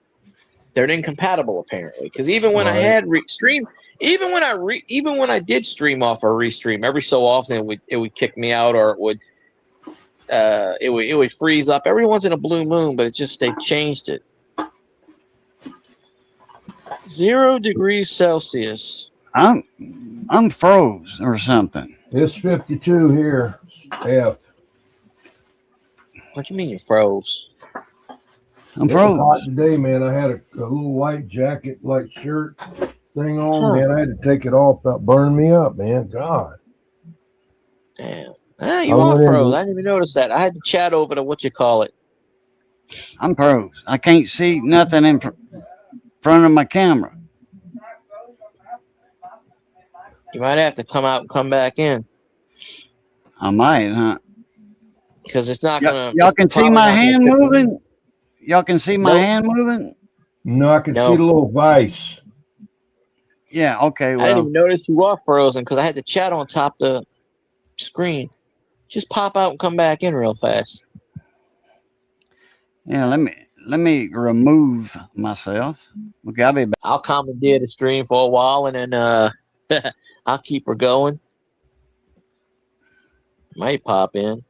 They're incompatible apparently. Because even when I had Restream, even when I did stream off or Restream, every so often it would kick me out, or it would freeze up every once in a blue moon. But they changed it. 0 degrees Celsius. I'm froze or something. It's 52 here. F. What you mean you froze? I'm froze. Hot today, man. I had a little white jacket, light shirt thing on, man. I had to take it off. That burned me up, man. God. Damn. You are froze. I didn't even notice that. I had to chat over to what you call it. I'm froze. I can't see nothing in front of my camera. You might have to come out and come back in. I might, huh? because it's not gonna. Y'all can see my hand moving. moving. Y'all can see my hand moving. No, I can see the little vice. Yeah. Okay. Well, I didn't even notice you are frozen because I had the chat on top the screen. Just pop out and come back in real fast. Yeah. Let me remove myself. Okay. I'll be back. I'll commandeer the stream for a while and then I'll keep her going. Might pop in.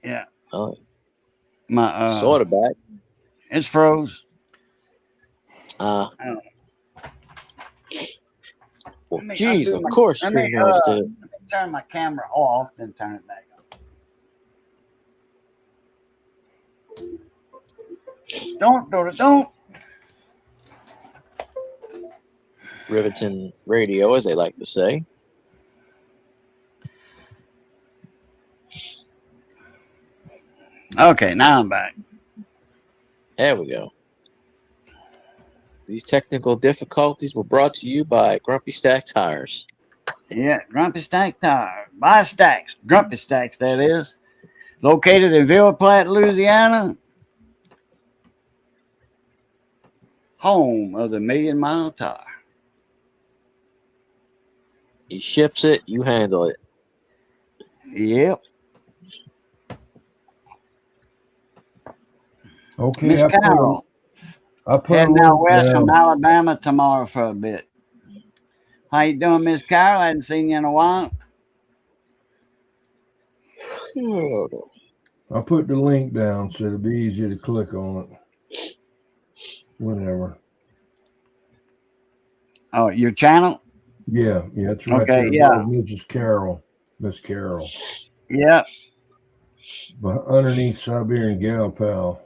Yeah. Oh, my sort of back. It's froze. Well, geez, of course. Let me turn my camera off, then turn it back on. Don't. Riveting radio, as they like to say. Okay, now I'm back. There we go. These technical difficulties were brought to you by Grumpy Stack Tires. Yeah, Grumpy Stack Tire. Buy stacks. Grumpy Stacks, that is. Located in Ville Platte, Louisiana. Home of the Million Mile Tire. He ships it, you handle it. Yep. Okay, Miss Carol. I put heading out west from Alabama tomorrow for a bit. How you doing, Miss Carol? I hadn't seen you in a while. I put the link down so it'll be easier to click on it. Whenever. Oh, your channel? Yeah, it's right okay, there. Yeah. Mrs. Carol. Miss Carol. Yeah. But underneath Siberian Gal Pal.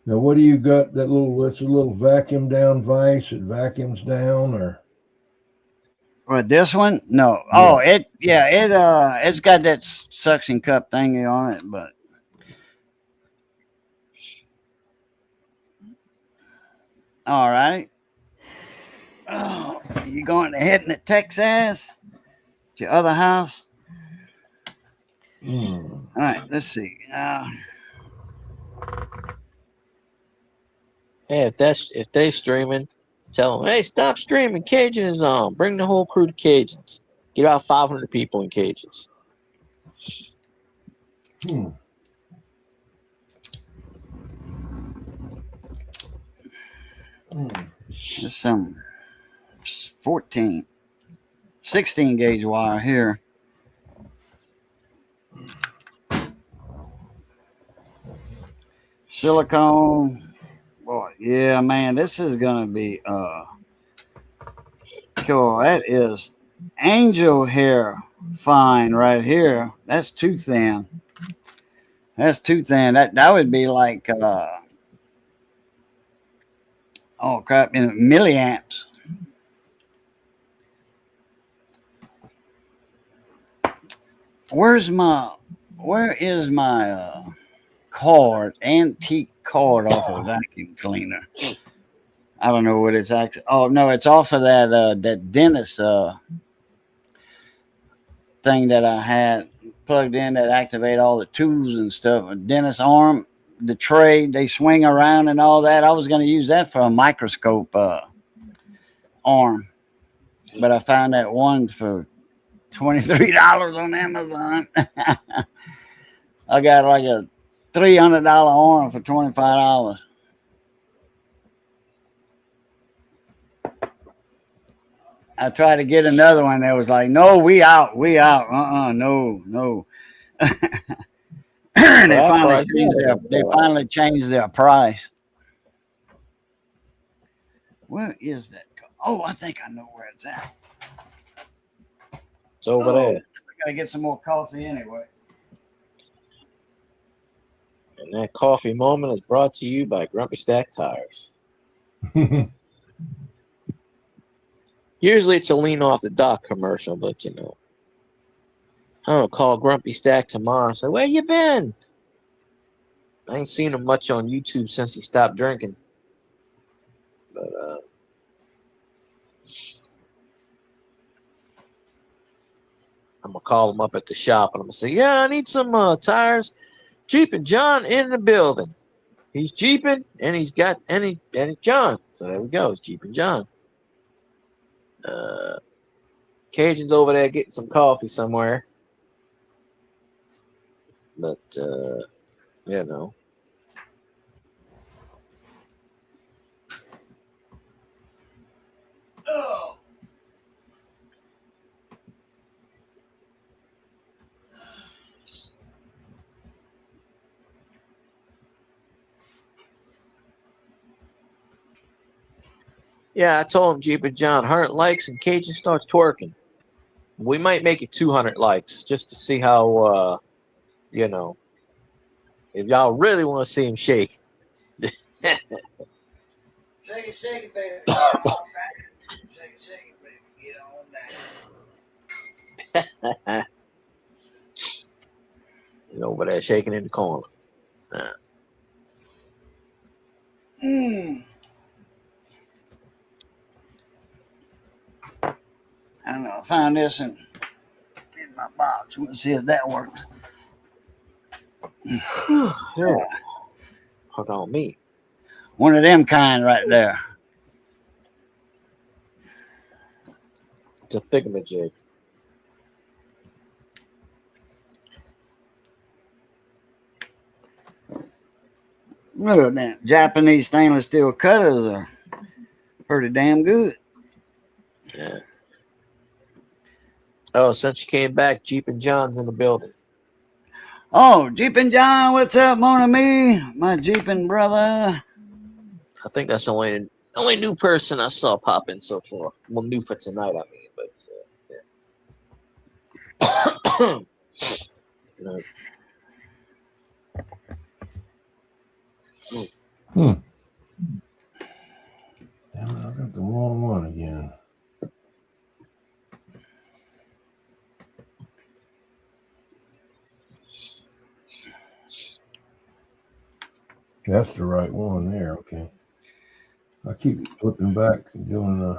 Now, what do you got? That's a little vacuum down vice. It vacuums down, or? Or this one? No. Yeah. It's got that suction cup thingy on it, but. All right. Oh, you going heading to Texas? To your other house? All right, let's see. Hey, if they streaming, tell them, hey, stop streaming. Cajun is on. Bring the whole crew to Cajuns. Get out 500 people in Cajuns. There's some 16 gauge wire here. Silicone. Boy, yeah, man, this is gonna be cool. That is angel hair fine right here. That's too thin. That would be like oh crap, in milliamps. Where is my antique cord off a vacuum cleaner? I don't know what it's actually. Oh no, it's off of that dentist thing that I had plugged in that activate all the tools and stuff. A dentist arm, the tray, they swing around and all that. I was going to use that for a microscope arm, but I found that one for $23 on Amazon. I got like a $300 arm for $25. I tried to get another one that was like, no, we out. No. They finally changed their price. Where is that? Oh, I think I know where it's at. It's over there. I gotta get some more coffee anyway. And that coffee moment is brought to you by Grumpy Stack Tires. Usually it's a lean off the dock commercial, but you know. I'll call Grumpy Stack tomorrow and say, where you been? I ain't seen him much on YouTube since he stopped drinking. But I'm gonna call him up at the shop and I'm gonna say, yeah, I need some tires. Jeeping John in the building. He's jeeping and he's John. So there we go. It's Jeeping John. Cajun's over there getting some coffee somewhere. But you know. Oh. Yeah, I told him Jeeping John 100 likes and Cajun starts twerking. We might make it 200 likes just to see how you know, if y'all really want to see him shake. Shake it, baby. Shake it, baby. Get on that. He's over there shaking in the corner. I'm gonna find this in my box. We'll see if that works. Yeah. Hold on me. One of them kind right there. It's a thingamajig. Look at that. Japanese stainless steel cutters are pretty damn good. Yeah. Oh, since you came back, Jeeping John's in the building. Oh, Jeeping John, what's up, mon ami? My Jeeping brother. I think that's the only new person I saw pop in so far. Well, new for tonight, I mean, but yeah. Damn it, I got the wrong one again. That's the right one there. Okay. I keep flipping back and going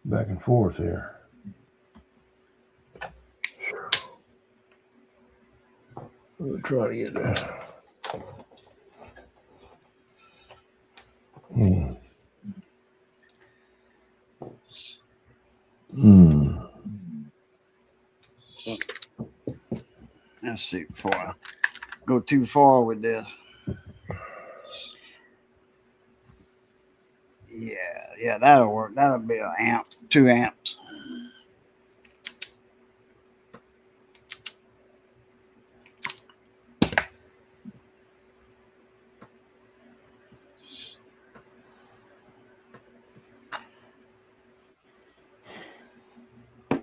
back and forth here. We'll try to get that. Let's see before I go too far with this. Yeah, that'll work. That'll be an amp, 2 amps. A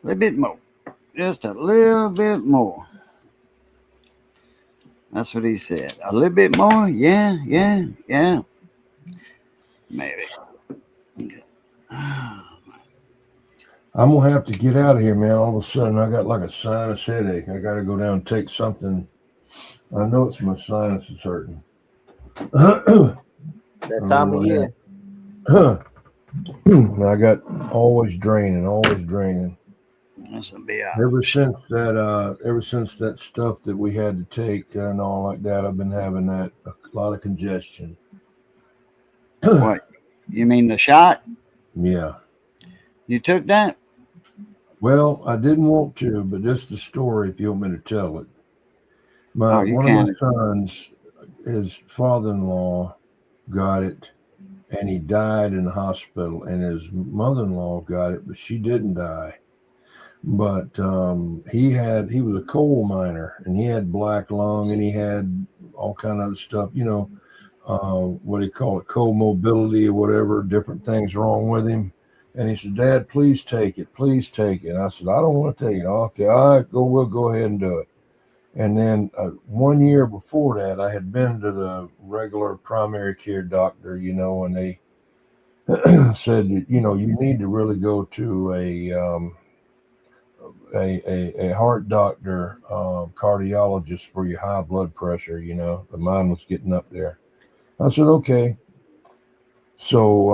little bit more. Just a little bit more. That's what he said. A little bit more? Yeah. Maybe. I'm going to have to get out of here, man. All of a sudden, I got like a sinus headache. I got to go down and take something. I know it's my sinus is hurting. That time of year. I got always draining. Ever since that stuff that we had to take and all like that, I've been having a lot of congestion. What? You mean the shot? Yeah. You took that? Well, I didn't want to, but this is the story if you want me to tell it. One of my sons, his father-in-law got it, and he died in the hospital, and his mother-in-law got it, but she didn't die. But he was a coal miner, and he had black lung, and he had all kind of other stuff, what do you call it, comorbidity or whatever, different things wrong with him. And he said, Dad, please take it. And I said, I don't want to take it. Okay, all right, we'll go ahead and do it. And then 1 year before that, I had been to the regular primary care doctor, and they said that, you need to really go to a heart doctor, cardiologist for your high blood pressure. But mine was getting up there. I said, okay. So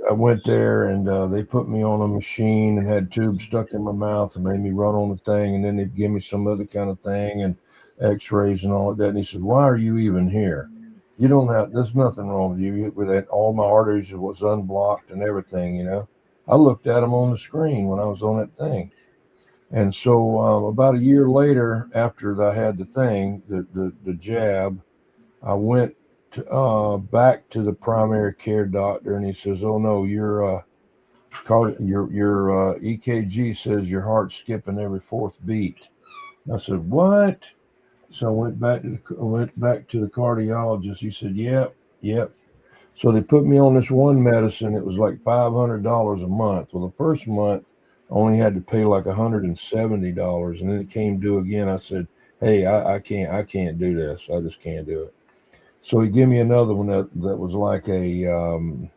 I went there, and they put me on a machine and had tubes stuck in my mouth and made me run on the thing, and then they'd give me some other kind of thing and x-rays and all of that. And he said, why are you even here? You don't have, there's nothing wrong with you. With that, all my arteries was unblocked and everything, you know. I looked at them on the screen when I was on that thing. And so about a year later, after I had the thing, the jab, I went back to the primary care doctor, and he says, "Oh no, your EKG says your heart's skipping every fourth beat." I said, "What?" So I went back to the cardiologist. He said, "Yep, yep." So they put me on this one medicine. It was like $500 a month. Well, the first month I only had to pay like $170, and then it came due again. I said, "Hey, I can't do this. I just can't do it." So he gave me another one that was like a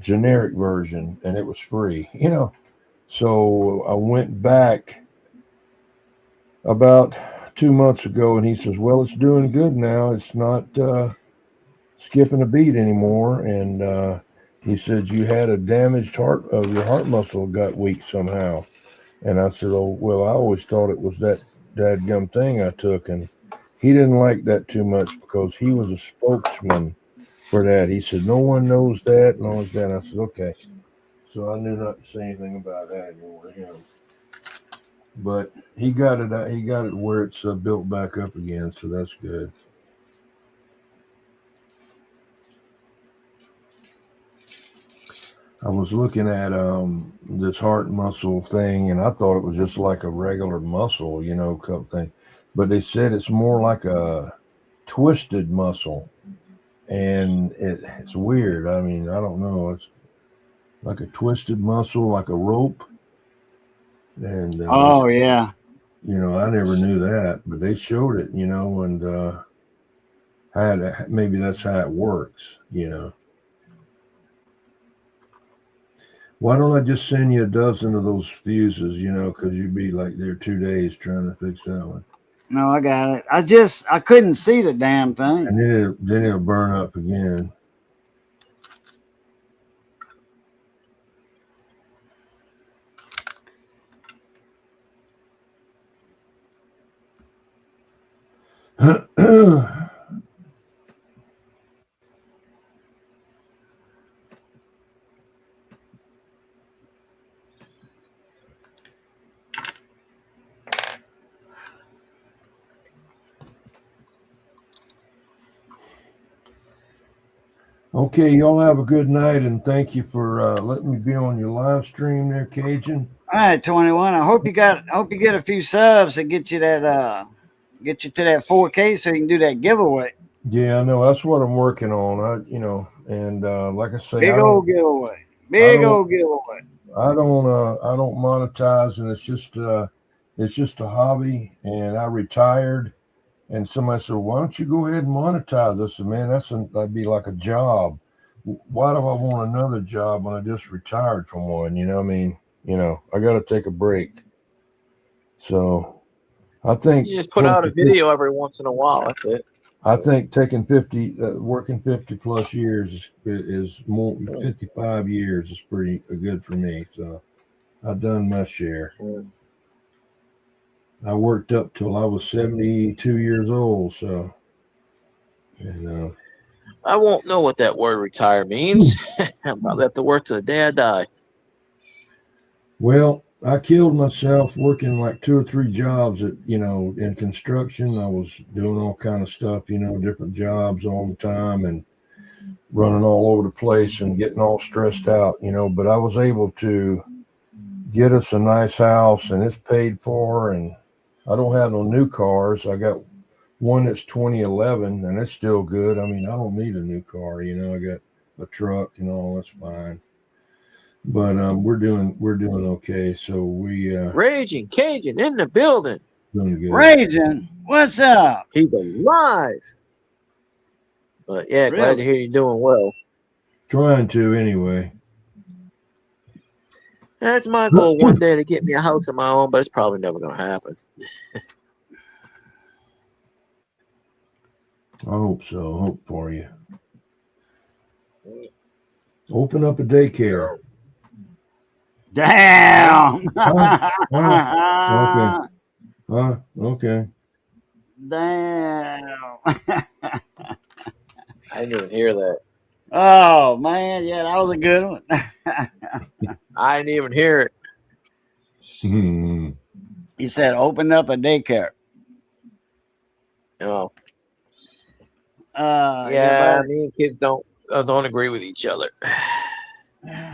generic version, and it was free, you know. So I went back about 2 months ago, and he says, "Well, it's doing good now. It's not skipping a beat anymore." And he said, "You had a damaged heart, your heart muscle got weak somehow." And I said, "Oh, well, I always thought it was that dadgum thing I took." And he didn't like that too much because he was a spokesman for that. He said, "No one knows that and all that." And I said, "Okay." So I knew not to say anything about that anymore to him. But he got it. He got it where it's built back up again. So that's good. I was looking at this heart muscle thing, and I thought it was just like a regular muscle, you know, cup thing. But they said it's more like a twisted muscle, and it's weird. I mean, I don't know. It's like a twisted muscle, like a rope. And Oh yeah, you know, I never knew that, but they showed it, you know, and maybe that's how it works, you know. Why don't I just send you a dozen of those fuses, you know, because you'd be like there 2 days trying to fix that one. no, I got it. I couldn't see the damn thing. And then it'll burn up again. Okay, y'all have a good night, and thank you for letting me be on your live stream there, Cajun. All right, 21. I hope you get a few subs to get you to that 4K so you can do that giveaway. Yeah, I know that's what I'm working on. And like I say, Big old giveaway. I don't monetize, and it's just a hobby. And I retired, and somebody said, "Why don't you go ahead and monetize?" I said, "Man, that'd be like a job. Why do I want another job when I just retired from one? You know what I mean? You know, I got to take a break." So I think you just put out a video every once in a while. That's it. I think taking working 50 plus years is more 55 years is pretty good for me. So I've done my share. I worked up till I was 72 years old. So, I won't know what that word retire means. I'll probably have to work till the day I die. Well, I killed myself working like 2 or 3 jobs in construction. I was doing all kind of stuff, different jobs all the time and running all over the place and getting all stressed out, but I was able to get us a nice house and it's paid for, and I don't have no new cars. I got one that's 2011 and it's still good. I mean, I don't need a new car, I got a truck and all, that's fine. But we're doing okay. So we Raging Cajun in the building. Doing good. Raging, what's up? He's alive. But yeah, really? Glad to hear you're doing well. Trying to anyway. That's my goal one day, to get me a house of my own, but it's probably never going to happen. I hope so. I hope for you. Open up a daycare. Damn. Okay. Okay. Damn. I didn't even hear that. Oh man, yeah, that was a good one. I didn't even hear it. He said, "Open up a daycare." Oh. Yeah, me and kids don't agree with each other.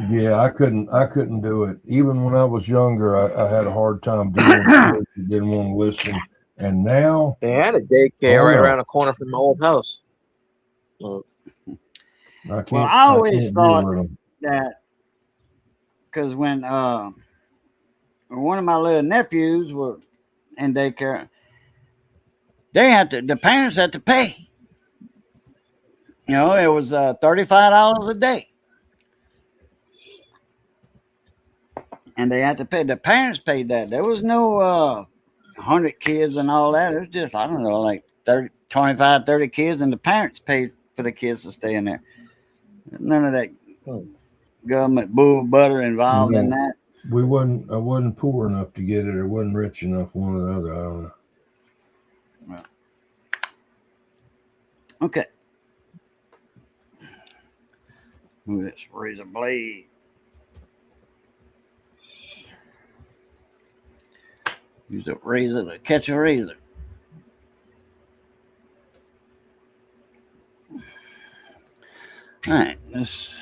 Yeah, I couldn't do it. Even when I was younger, I had a hard time dealing with kids that didn't want to listen. And now They had a daycare right around the corner from my old house. I can't. Well, I always can't thought deal with them. that because when one of my little nephews were in daycare, the parents had to pay. You know, it was $35 a day, and they had to pay. The parents paid that. There was no 100 kids and all that. It was just, I don't know, like 25, 30 kids, and the parents paid for the kids to stay in there. None of that government bull butter involved in that. I wasn't poor enough to get it, or wasn't rich enough, one or the other. I don't know. Well, okay. Move this razor blade. Use a razor to catch a razor. All right, is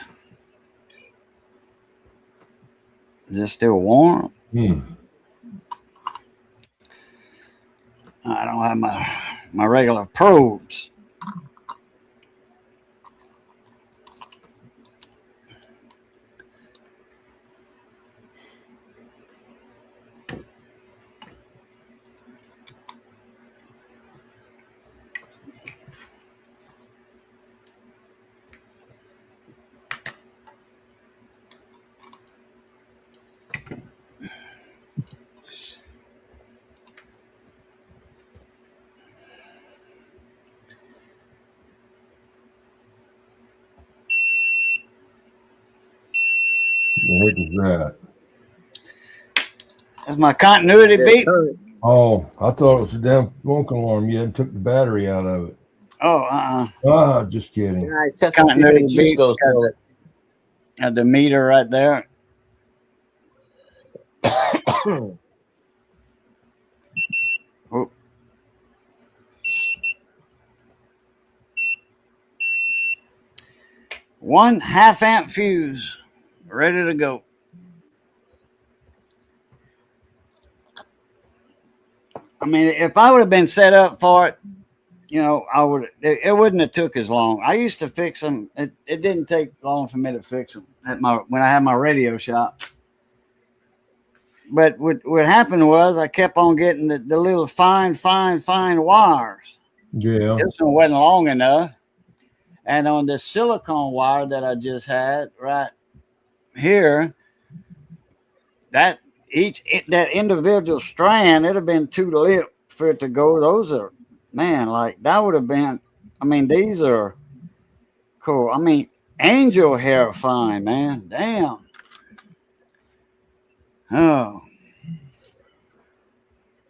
this still warm? I don't have my regular probes. What is that? That's my continuity beep. Oh, I thought it was a damn smoke alarm. You hadn't took the battery out of it. Oh, just kidding. Continuity beep. Got the meter right there. Oh. 1 half-amp fuse, ready to go. I mean, if I would have been set up for it, you know, it wouldn't have took as long. I used to fix them. It didn't take long for me to fix them when I had my radio shop. But what happened was I kept on getting the little fine wires. Yeah. This one wasn't long enough. And on the silicone wire that I just had right here, that individual strand, it'd have been too lip for it to go. Those are, man, like that would have been, I mean, these are cool. I mean, angel hair fine, man. Damn. Oh.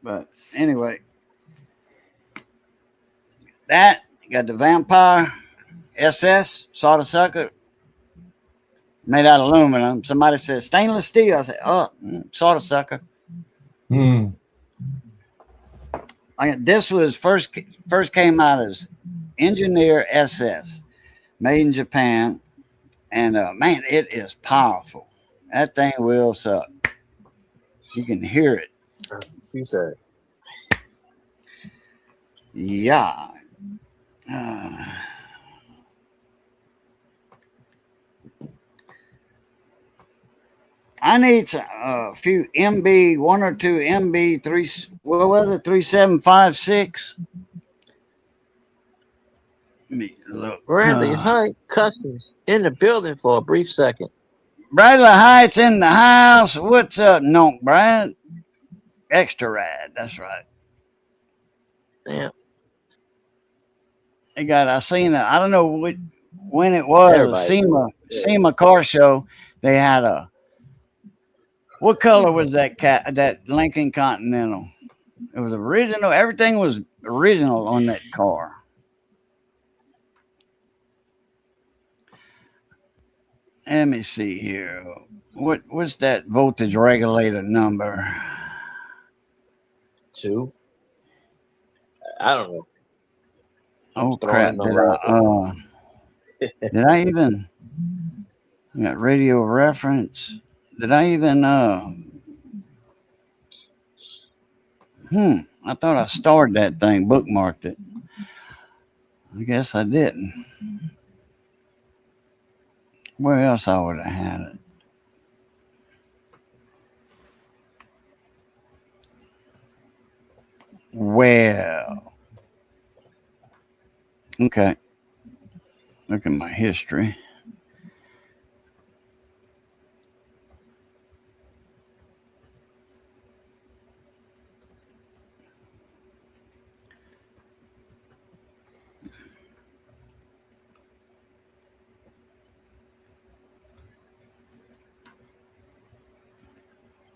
But anyway, that, you got the Vampire SS solder sucker made out of aluminum. Somebody said stainless steel. I said, oh, solder sucker. This was first came out as Engineer SS, made in Japan, and man, it is powerful. That thing will suck. You can hear it. She said, yeah. I need a few MB, 1 or 2 MB 3. What was it? 3756. Let me look. Bradley Height Customs in the building for a brief second. Bradley Heights in the house. What's up, Nonk Brad? Extra rad. That's right. Yeah. They got. I seen. I don't know when it was Everybody a does. SEMA car show, they had a, what color was that Lincoln Continental? It was original. Everything was original on that car. Let me see here. What's that voltage regulator number? 2. I don't know. I'm Oh throwing a crap! number out there. Did I even? I got radio reference. Did I even? I thought I starred that thing, bookmarked it. I guess I didn't. Where else I would have had it? Well, okay. Look at my history.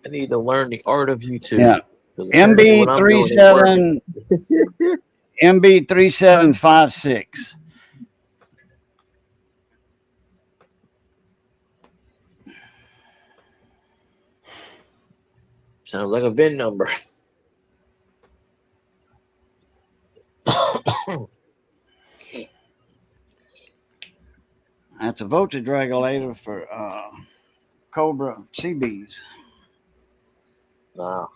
I need to learn the art of YouTube. Yeah. Because apparently what I'm doing is working. MB3756. Sounds like a VIN number. That's a voltage regulator for Cobra CBs. Wow.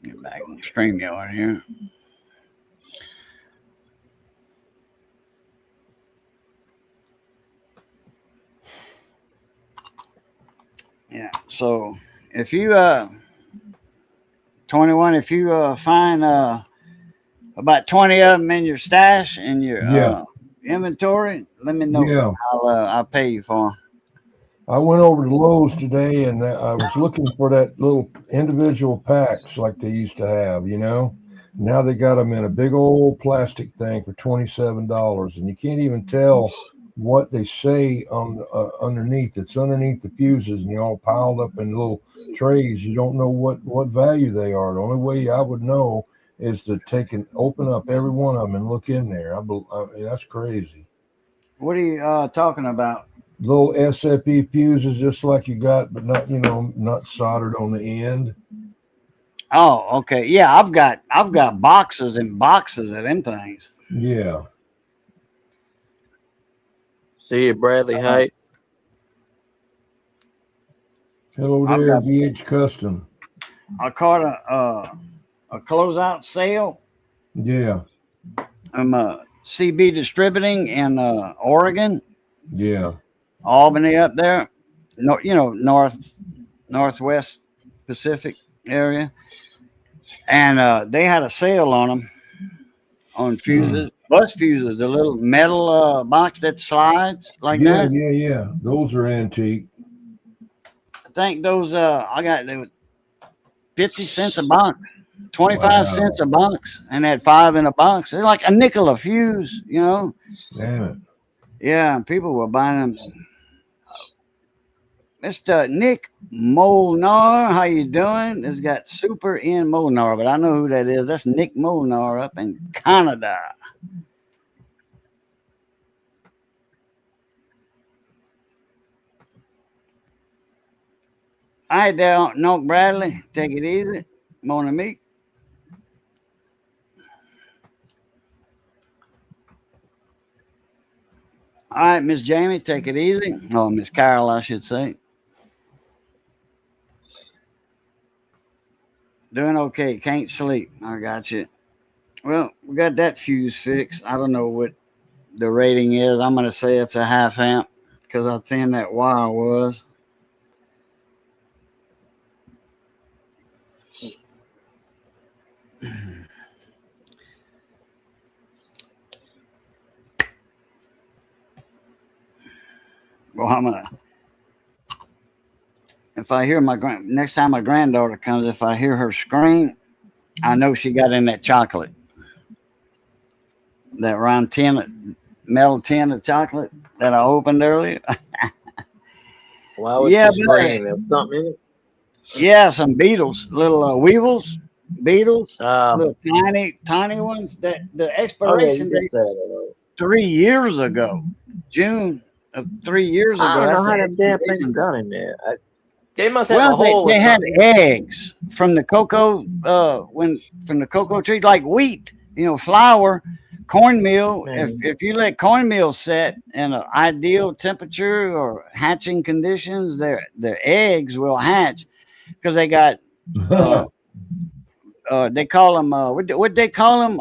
Get back in the StreamYard here. Yeah. So if you 21, if you find about 20 of them in your stash in your inventory, let me know. Yeah. I'll pay you for them. I went over to Lowe's today and I was looking for that little individual packs like they used to have, you know. Now they got them in a big old plastic thing for $27, and you can't even tell what they say on underneath. It's underneath the fuses, and they're all piled up in little trays. You don't know what value they are. The only way I would know is to open up every one of them and look in there. I mean, that's crazy. What are you talking about? Little SFE fuses, just like you got, but not soldered on the end. Oh, okay. Yeah, I've got boxes and boxes of them things. Yeah. See you, Bradley Height. Hello there, VH Custom. I caught a closeout sale. Yeah. I'm CB Distributing in Oregon. Yeah. Albany up there. No, northwest Pacific area. And they had a sale on them on fuses, bus fuses, the little metal box that slides like that. Yeah. Those are antique. I think those they were 50 cents a box, 25 cents a box, and had 5 in a box. They're like a nickel a fuse, you know. Damn it. Yeah, and people were buying them. Mr. Nick Molnar, how you doing? It's got Super in Molnar, but I know who that is. That's Nick Molnar up in Canada. All right, there, Noak Bradley. Take it easy. Morning, meet. All right, Miss Jamie, take it easy. Oh, Miss Carol, I should say. Doing okay. Can't sleep. I got you. Well, we got that fuse fixed. I don't know what the rating is. I'm going to say it's a half amp because how thin that wire was. Well, I'm going to if I hear next time my granddaughter comes, if I hear her scream, I know she got in that chocolate. That round metal tin of chocolate that I opened earlier. Why would you scream? There was something in it? Yeah, some beetles, little weevils, beetles, little tiny ones. That the expiration date 3 years ago, June of 3 years ago. I don't know how that damn thing got in there. They must have a hole. They had eggs from the cocoa, from the cocoa tree, like wheat, flour, cornmeal. If you let cornmeal set in an ideal temperature or hatching conditions, their eggs will hatch because they got. They call them what they call them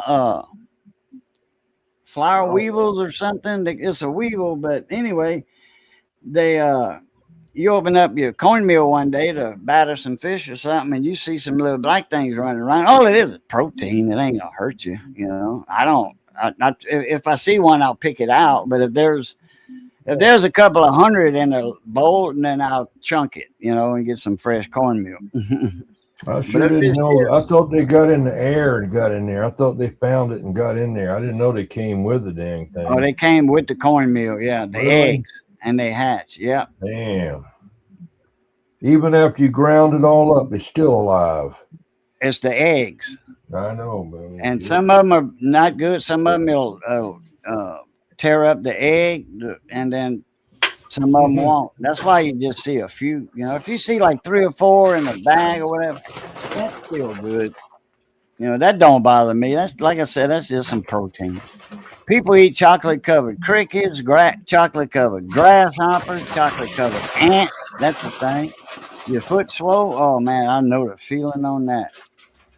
flower weevils or something. It's a weevil, but anyway, they you open up your cornmeal one day to batter some fish or something, and you see some little black things running around. All it is protein. It ain't gonna hurt you. If I see one, I'll pick it out. But if there's a couple of hundred in a bowl, then I'll chunk it, and get some fresh cornmeal. I sure didn't know. I thought they got in the air and got in there. I thought they found it and got in there. I didn't know they came with the dang thing. Oh, they came with the cornmeal. Yeah, the eggs. And they hatch, yeah. Damn. Even after you ground it all up, it's still alive. It's the eggs. I know, man. And some of them are not good. Some of them will tear up the egg, and then some of them won't. That's why you just see a few. If you see like 3 or 4 in a bag or whatever, that's still good. That don't bother me. That's, like I said, that's just some protein. People eat chocolate-covered crickets, chocolate-covered grasshoppers, chocolate-covered ants. That's the thing. Your foot swole? Oh, man, I know the feeling on that.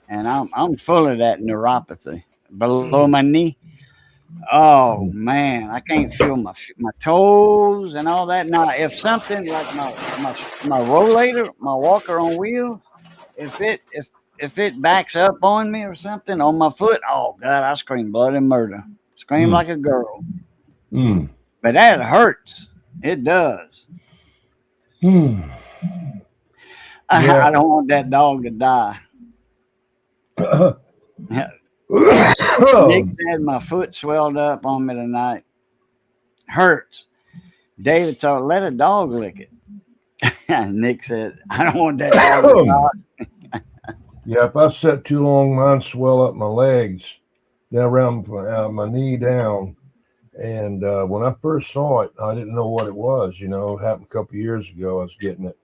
And I'm full of that neuropathy below my knee. Oh, man, I can't feel my toes and all that. Now, if something like my rollator, my walker on wheels, if it backs up on me or something on my foot, oh, God, I scream bloody murder. Scream like a girl. But that hurts. It does. I don't want that dog to die. Nick said my foot swelled up on me tonight. Hurts. David told, let a dog lick it. Nick said, I don't want that dog to die. Yeah, if I sit too long, mine swell up my legs. Down around my knee down. And when I first saw it, I didn't know what it was. It happened a couple of years ago. I was getting it.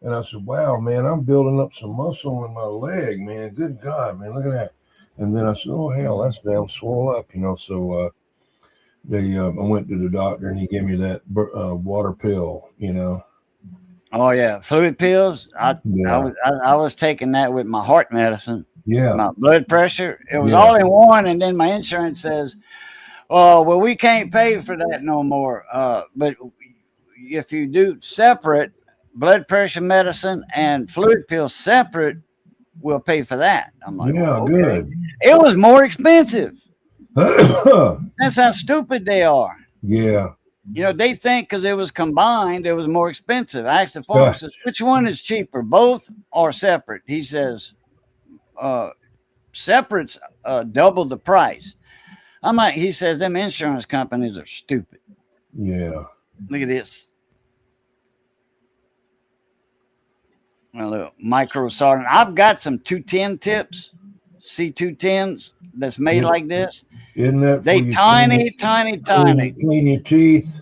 And I said, wow, man, I'm building up some muscle in my leg, man. Good God, man, look at that. And then I said, oh, hell, that's damn swole up, So I went to the doctor, and he gave me that water pill, Oh, yeah. Fluid pills. I was taking that with my heart medicine. Yeah. My blood pressure. It was all in one, and then my insurance says, oh, well, we can't pay for that no more. But if you do separate blood pressure medicine and fluid pills separate, we'll pay for that. I'm like, yeah, okay. Good. It was more expensive. That's how stupid they are. Yeah. They think because it was combined, it was more expensive. I asked the pharmacist, which one is cheaper, both or separate? He says, separate's double the price. He says, them insurance companies are stupid. Yeah. Look at this. A little micro sardine. I've got some 210 tips, C210s that's made like this. Isn't that they tiny. Clean your teeth.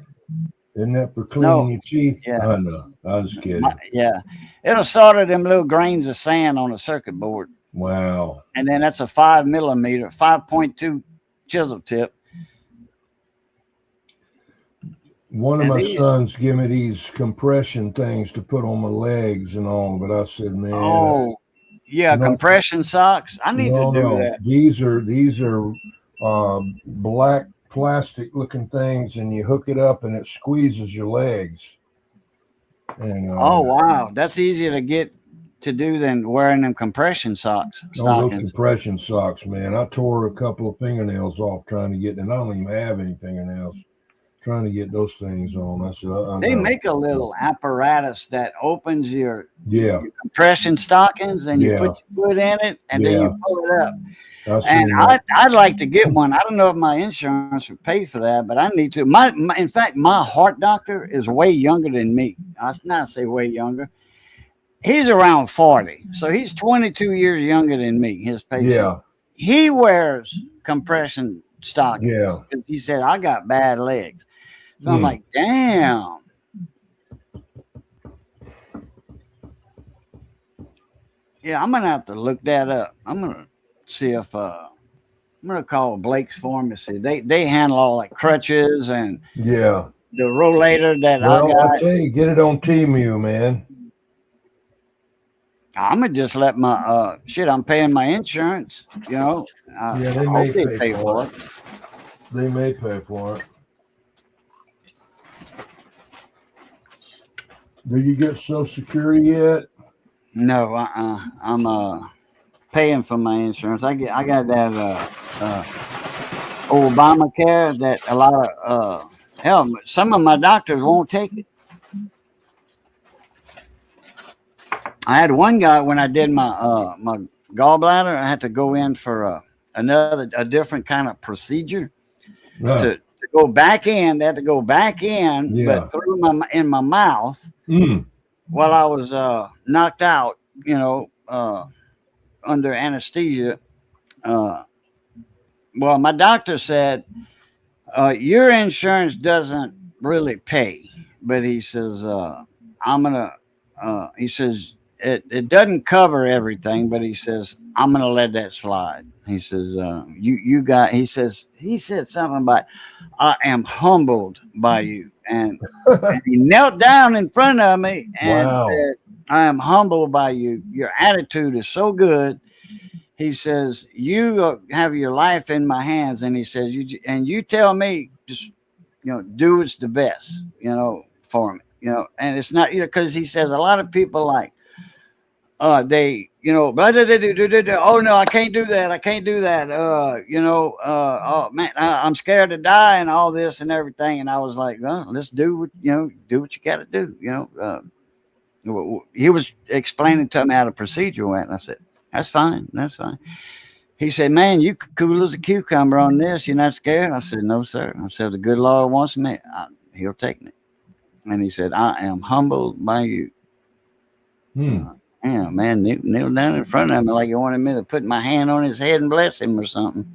Isn't that for cleaning your teeth? Yeah. I know. I was kidding. Yeah. It'll solder them little grains of sand on a circuit board. Wow. And then that's a 5mm, 5.2 chisel tip. One of my sons gave me these compression things to put on my legs and all, but I said, man. Oh, yeah, compression socks. I need to do that. These are black plastic looking things, and you hook it up and it squeezes your legs. And oh, wow. That's easier to get to do than wearing them compression socks. Oh, those compression socks, man. I tore a couple of fingernails off trying to get them. I don't even have any fingernails. trying to get those things on. I said, they make a little apparatus that opens your yeah compression stockings, and you Yeah. put your foot in it, and then Yeah. you pull it up. I And seen that. I'd like to get one. I don't know if my insurance would pay for that, but I need to. In fact, my heart doctor is way younger than me. I not say way younger. He's around 40, so he's 22 years younger than me. His patient. Yeah. He wears compression stockings. Yeah. He said I got bad legs. So I'm like, damn. Yeah, I'm gonna have to look that up. I'm gonna see if I'm gonna call Blake's Pharmacy. They handle all like crutches and Yeah. the rollator that Well, I got. I tell you, get it on Temu, man. I'm gonna just let my shit. I'm paying my insurance. You know. Yeah, they I may hope they pay pay for for it. They may pay for it. Do you get Social Security yet? No, I'm paying for my insurance. I got that Obamacare that a lot of hell. Some of my doctors won't take it. I had one guy when I did my my gallbladder. I had to go in for a different kind of procedure to go back in. They had to go back in, but through in my mouth while I was knocked out. You know, under anesthesia. Well, my doctor said your insurance doesn't really pay, but he says I'm gonna. He says it doesn't cover everything, but he says I'm gonna let that slide. He says you got. He said something about I am humbled by you, and he knelt down in front of me and said I am humbled by you. Your attitude is so good. He says, you have your life in my hands. And he says, you tell me, just, do what's the best, for me, and it's not, because he says a lot of people like, they, blah, blah, blah, blah, blah, blah, oh no, I can't do that. I can't do that. Oh man, I'm scared to die and all this and everything. And I was like, well, let's do what, do what you got to do. He was explaining to me how the procedure went. And I said, that's fine. That's fine. He said, man, you cool as a cucumber on this. You're not scared? I said, no, sir. I said, the good Lord wants me. He'll take me. And he said, I am humbled by you. Yeah, man, kneel down in front of me like he wanted me to put my hand on his head and bless him or something.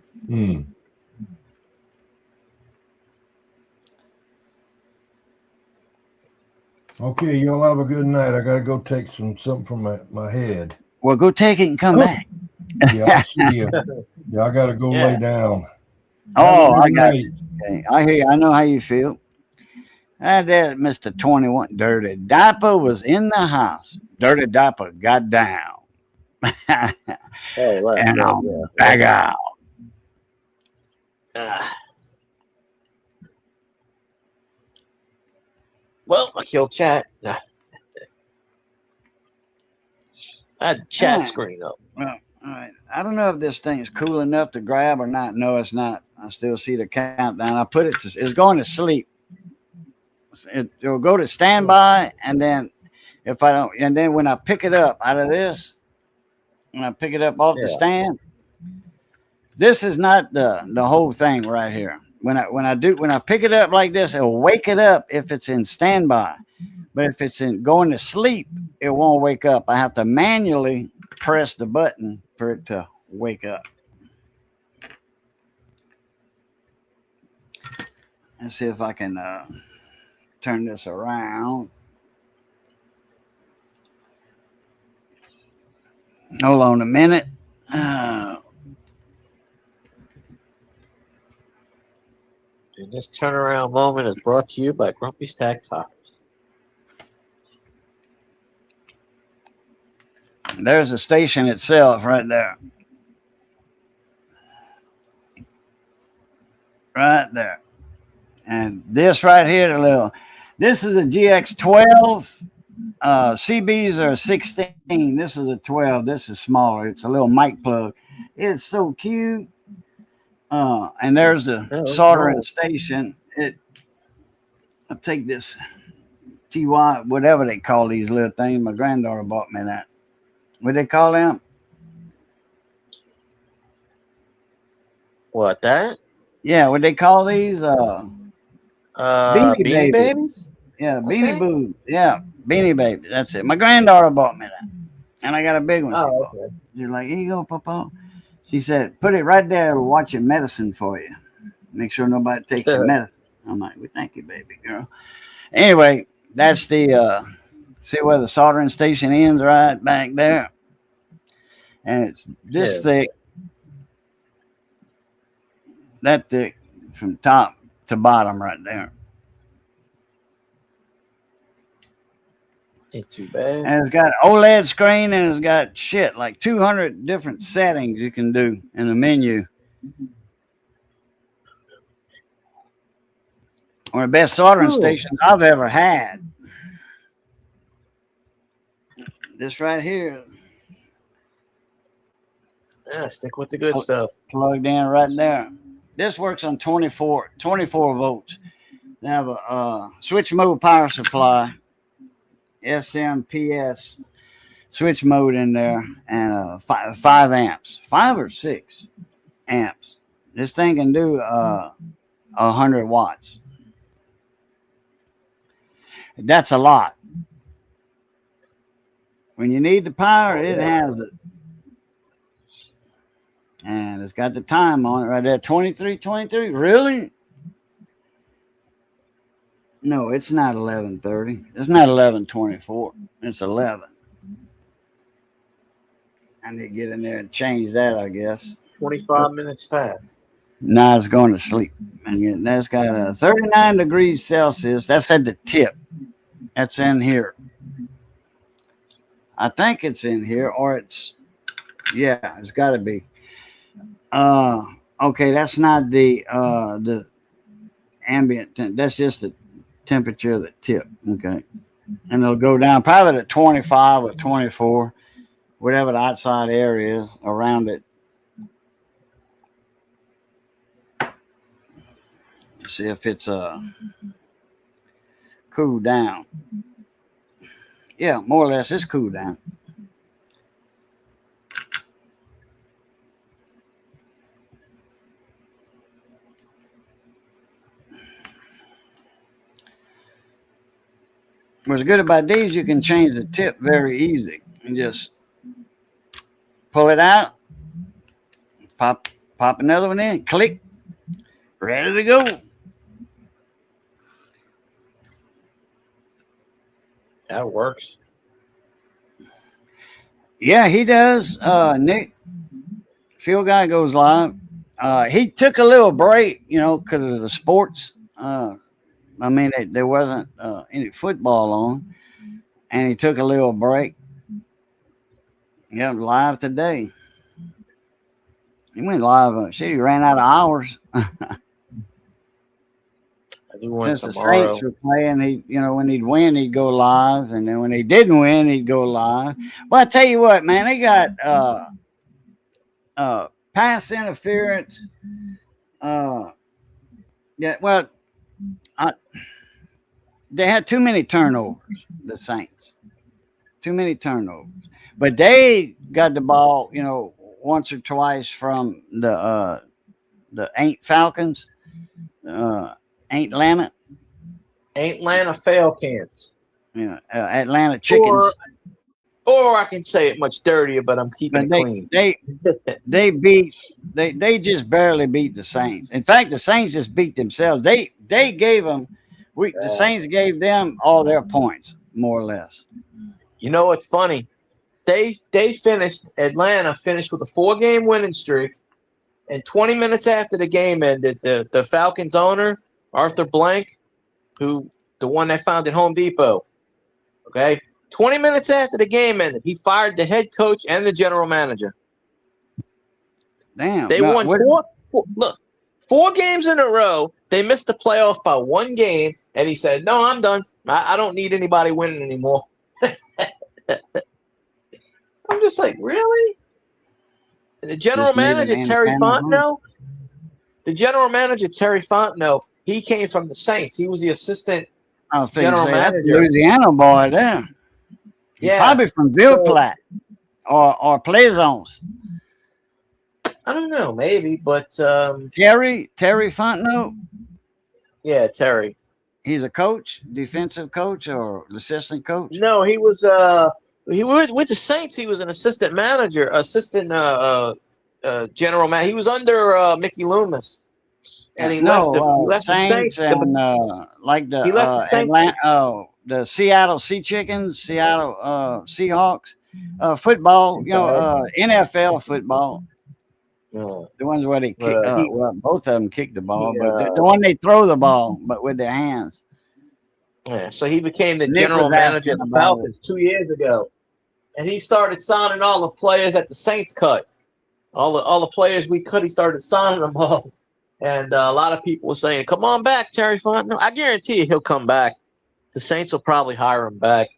Okay, y'all have a good night. I got to go take something from my head. Well, go take it and come back. Yeah, I'll see you. Yeah, I got to go lay down. Oh, I got you. Okay. I hear you. I know how you feel. That Mr. 21 Dirty Diaper was in the house. Dirty Diaper got down. And I'm back out. Well, I killed chat. I had the chat screen up. Well, all right. I don't know if this thing is cool enough to grab or not. No, it's not. I still see the countdown. I put it it's going to sleep. It'll go to standby, and then if I don't, and then when I pick it up out of this, when I pick it up off the stand, this is not the whole thing right here. When I pick it up like this, it'll wake it up if it's in standby. But if it's in going to sleep, it won't wake up. I have to manually press the button for it to wake up. Let's see if I can turn this around. Hold on a minute. And this turnaround moment is brought to you by Grumpy's Tack Tacos. There's the station itself right there. Right there. And this right here, this is a GX12. CBs are 16. This is a 12. This is smaller. It's a little mic plug. It's so cute. And there's a soldering station. I'll take this TY, whatever they call these little things. My granddaughter bought me that. What they call them? What, that? Yeah, what they call these? Beanie Babies? Yeah, Beanie Boo. Yeah, Beanie Baby. That's it. My granddaughter bought me that. And I got a big one. Oh, okay. She's like, here you go, Papa. She said, put it right there. It'll watch your medicine for you. Make sure nobody takes your medicine. I'm like, well, thank you, baby girl. Anyway, that's the, see where the soldering station ends right back there? And it's this thick. That thick from top to bottom right there. Ain't too bad. And it's got an OLED screen and it's got shit like 200 different settings you can do in the menu. One of the best soldering stations I've ever had. This right here. Yeah, stick with the good stuff. Plugged in right there. This works on 24 volts. They have a switch mode power supply, SMPS switch mode in there, and 5 amps, 5 or 6 amps. This thing can do 100 watts. That's a lot. When you need the power, it has it. And it's got the time on it right there, 23:23. Really? No, it's not 11:30. It's not 11:24. It's 11. I need to get in there and change that, I guess. 25 minutes fast. Now it's going to sleep. And that's got 39 degrees Celsius. That's at the tip. That's in here. I think it's in here, or it's, yeah, it's got to be. Okay, that's not the ambient. That's just the temperature of the tip. Okay, and it'll go down probably to 25 or 24, whatever the outside area is around it. See if it's cooled down. Yeah, more or less it's cooled down. What's good about these, you can change the tip very easy and just pull it out, pop another one in, click, ready to go. That works. Yeah, he does. Nick, Field Guy goes live. He took a little break, because of the sports. I mean, there wasn't any football on, and he took a little break. Yeah, live today. He went live. He ran out of hours. Since the Saints were playing, when he'd win, he'd go live, and then when he didn't win, he'd go live. Well, I tell you what, man, they got pass interference. Yeah, well. They had too many turnovers, the Saints. Too many turnovers. But they got the ball, once or twice from the Ain't Falcons, Ain't Atlanta. Ain't Atlanta Falcons. Atlanta Chickens. Or I can say it much dirtier, but I'm keeping it clean. They just barely beat the Saints. In fact, the Saints just beat themselves. They gave them. The Saints gave them all their points, more or less. You know what's funny? Atlanta finished with a 4-game winning streak, and 20 minutes after the game ended, the Falcons owner, Arthur Blank, the one that founded Home Depot, okay, 20 minutes after the game ended, he fired the head coach and the general manager. Damn. They won 4 games in a row. They missed the playoff by 1 game, and he said, "No, I'm done. I don't need anybody winning anymore." I'm just like, really? And the general manager, Terry Fontenot, he came from the Saints. He was the assistant I was general say that's manager. Louisiana boy there. Yeah, Probably from Ville Platte or Plaisance. I don't know, maybe, but Terry Fontenot. yeah, Terry. He's a coach, defensive coach, or assistant coach. No, he was with the Saints. He was an assistant manager, general man. He was under Mickey Loomis, and he left the Saints and like the he left the Saints. Atlanta, the Seattle Sea Chickens, Seattle Seahawks, football. NFL football. Yeah. The ones where they kick. Well, both of them kick the ball, but the one they throw the ball, but with their hands. Yeah, so he became the general manager of the Falcons 2 years ago, and he started signing all the players that the Saints cut. All the players we cut, he started signing them all, and a lot of people were saying, "Come on back, Terry Fontenot." I guarantee you, he'll come back. The Saints will probably hire him back.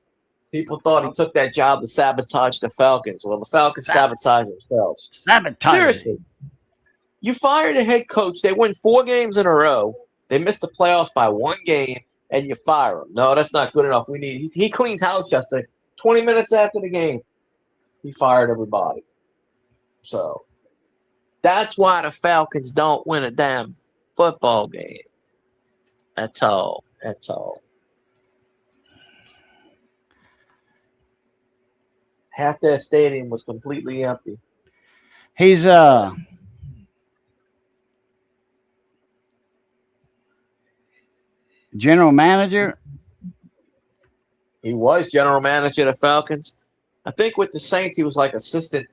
People thought he took that job to sabotage the Falcons. Well, the Falcons sabotage themselves. Sabotage. Seriously, you fired a head coach. They win 4 games in a row. They missed the playoffs by 1 game. And you fire him. No, that's not good enough. He cleaned house yesterday. 20 minutes after the game, he fired everybody. So that's why the Falcons don't win a damn football game. That's all. That's all. Half that stadium was completely empty. He's general manager. He was general manager of the Falcons. I think with the Saints, he was like assistant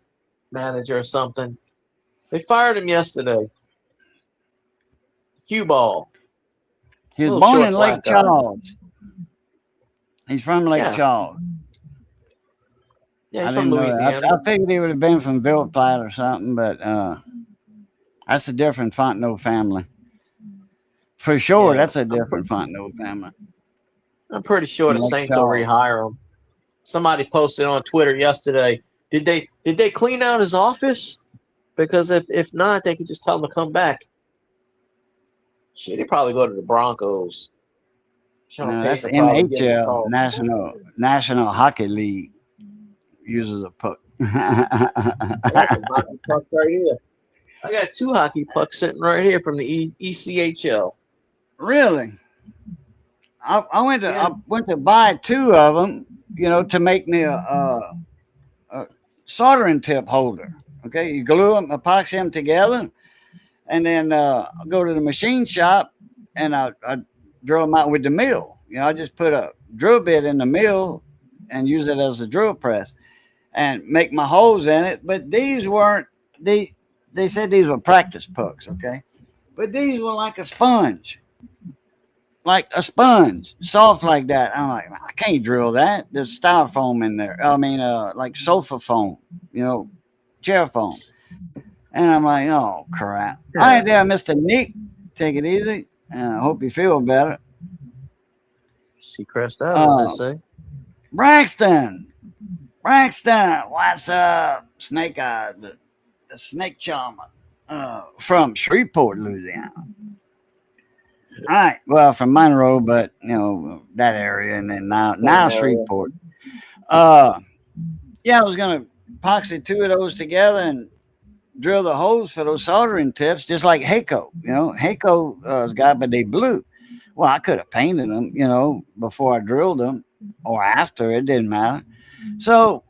manager or something. They fired him yesterday. Cue ball. He was born in Lake Charles. He's from Lake Charles. Yeah, he's from Louisiana. I figured he would have been from Ville Platte or something, but that's a different Fontenot family. For sure, that's a different Fontenot family. I'm pretty sure the Saints will rehire him. Somebody posted on Twitter yesterday. Did they clean out his office? Because if not, they could just tell him to come back. Shit, they probably go to the Broncos. No, that's NHL, National Hockey League. Uses a puck. That's a hockey puck right here. I got 2 hockey pucks sitting right here from the ECHL. Really? I went to buy 2 of them, to make me a soldering tip holder. Okay, you glue them, epoxy them together, and then go to the machine shop and I drill them out with the mill. I just put a drill bit in the mill and use it as a drill press and make my holes in it. But these weren't, they said these were practice pucks, okay? But these were like a sponge, soft like that. I'm like, I can't drill that. There's styrofoam in there. I mean, like sofa foam, chair foam. And I'm like, oh, crap. All right there, Mr. Nick. Take it easy. I hope you feel better. She crashed out, as they say. Braxton, what's up? Snake Eyes, the snake charmer from Shreveport, Louisiana. All right, well, from Monroe, but that area, and then now Shreveport. I was gonna epoxy 2 of those together and drill the holes for those soldering tips, just like Hayco. Hayco's got, but they blue. Well, I could have painted them, before I drilled them or after. It didn't matter. So,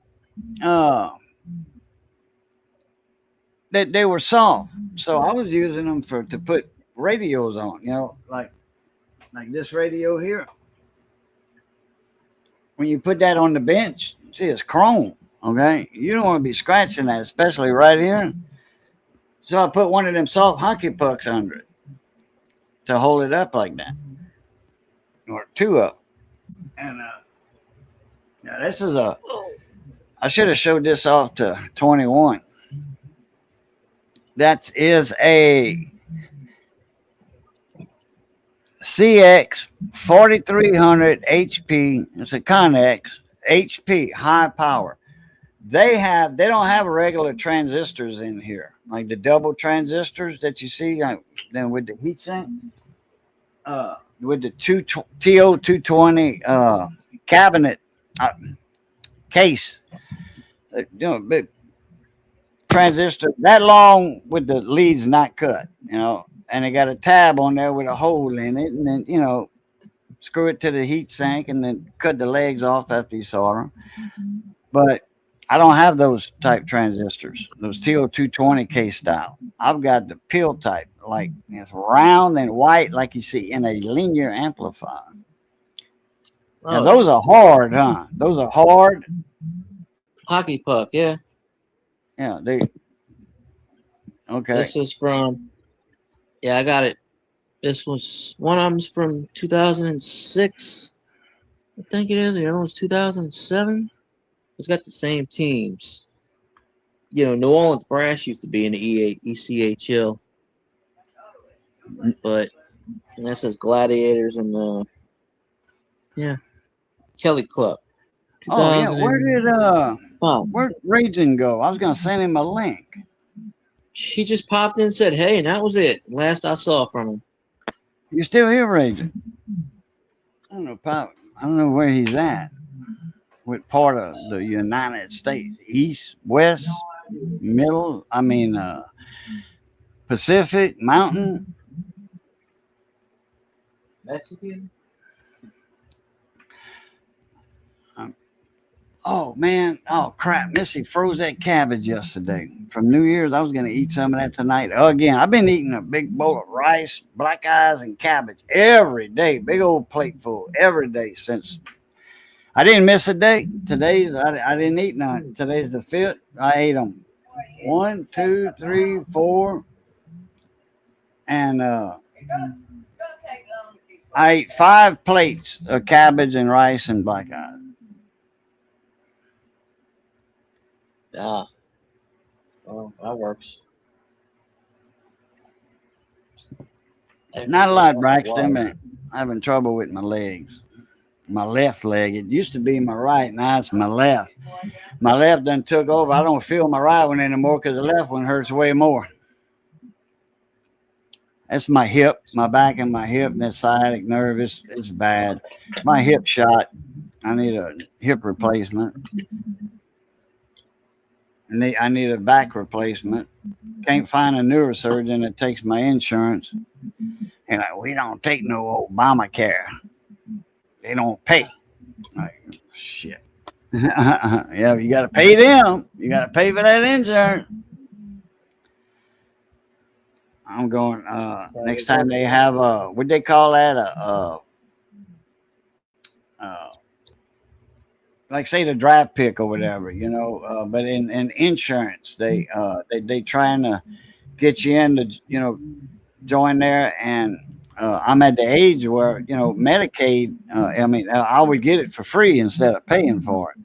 they were soft. So I was using them to put radios on, like this radio here. When you put that on the bench, see, it's chrome. Okay, you don't want to be scratching that, especially right here. So I put one of them soft hockey pucks under it to hold it up like that, or 2 up. And this is I should have showed this off to 21. That is a CX 4300 HP. It's a Connex HP high power. They don't have regular transistors in here, like the double transistors that you see then with the heat sink. with the TO220 cabinet case. You know, big transistor that long with the leads not cut. You know, and they got a tab on there with a hole in it, and then you know, screw it to the heat sink, and then cut the legs off after you solder them. But I don't have those type transistors, those TO220 case style. I've got the pill type, like it's round and white, like you see in a linear amplifier. Now, those are hard, huh? Those are hard. Hockey puck, yeah. Yeah, they. Okay. This is from. Yeah, I got it. This was one of them's from 2006. I think it is. The other one's 2007. It's got the same teams. You know, New Orleans Brass used to be in the ECHL, but and that says Gladiators and yeah, Kelly Club. Oh yeah, where'd Raging go? I was gonna send him a link. He just popped in and said, "Hey," and that was it. Last I saw from him. You still here, Raging? I don't know, Pop. I don't know where he's at. What part of the United States? East, west, middle? I mean, Pacific, mountain? Mexican? Oh, man. Oh, crap. Missy froze that cabbage yesterday. From New Year's, I was going to eat some of that tonight. Again, I've been eating a big bowl of rice, black eyes, and cabbage every day. Big old plate full every day since... I didn't miss a day. Today, I didn't eat none. Today's the 5th. I ate them 1, 2, 3, 4. And I ate 5 plates of cabbage and rice and black eyes. Ah. Well, that works. Not a lot, Braxton. I'm having trouble with my legs. My left leg. It used to be my right. Now it's my left. My left done took over. I don't feel my right one anymore because the left one hurts way more. That's my hip, my back and my hip, and that sciatic nerve. It's bad. My hip shot. I need a hip replacement. And I need a back replacement. Can't find a neurosurgeon that takes my insurance. And we don't take no Obamacare. They don't pay. Like, shit. Yeah, you got to pay them. You got to pay for that insurance. I'm going, next time they have what they call that? Like say the draft pick or whatever, you know, but in insurance, they trying to get you in to, you know, join there. And I'm at the age where, you know, Medicaid, I would get it for free instead of paying for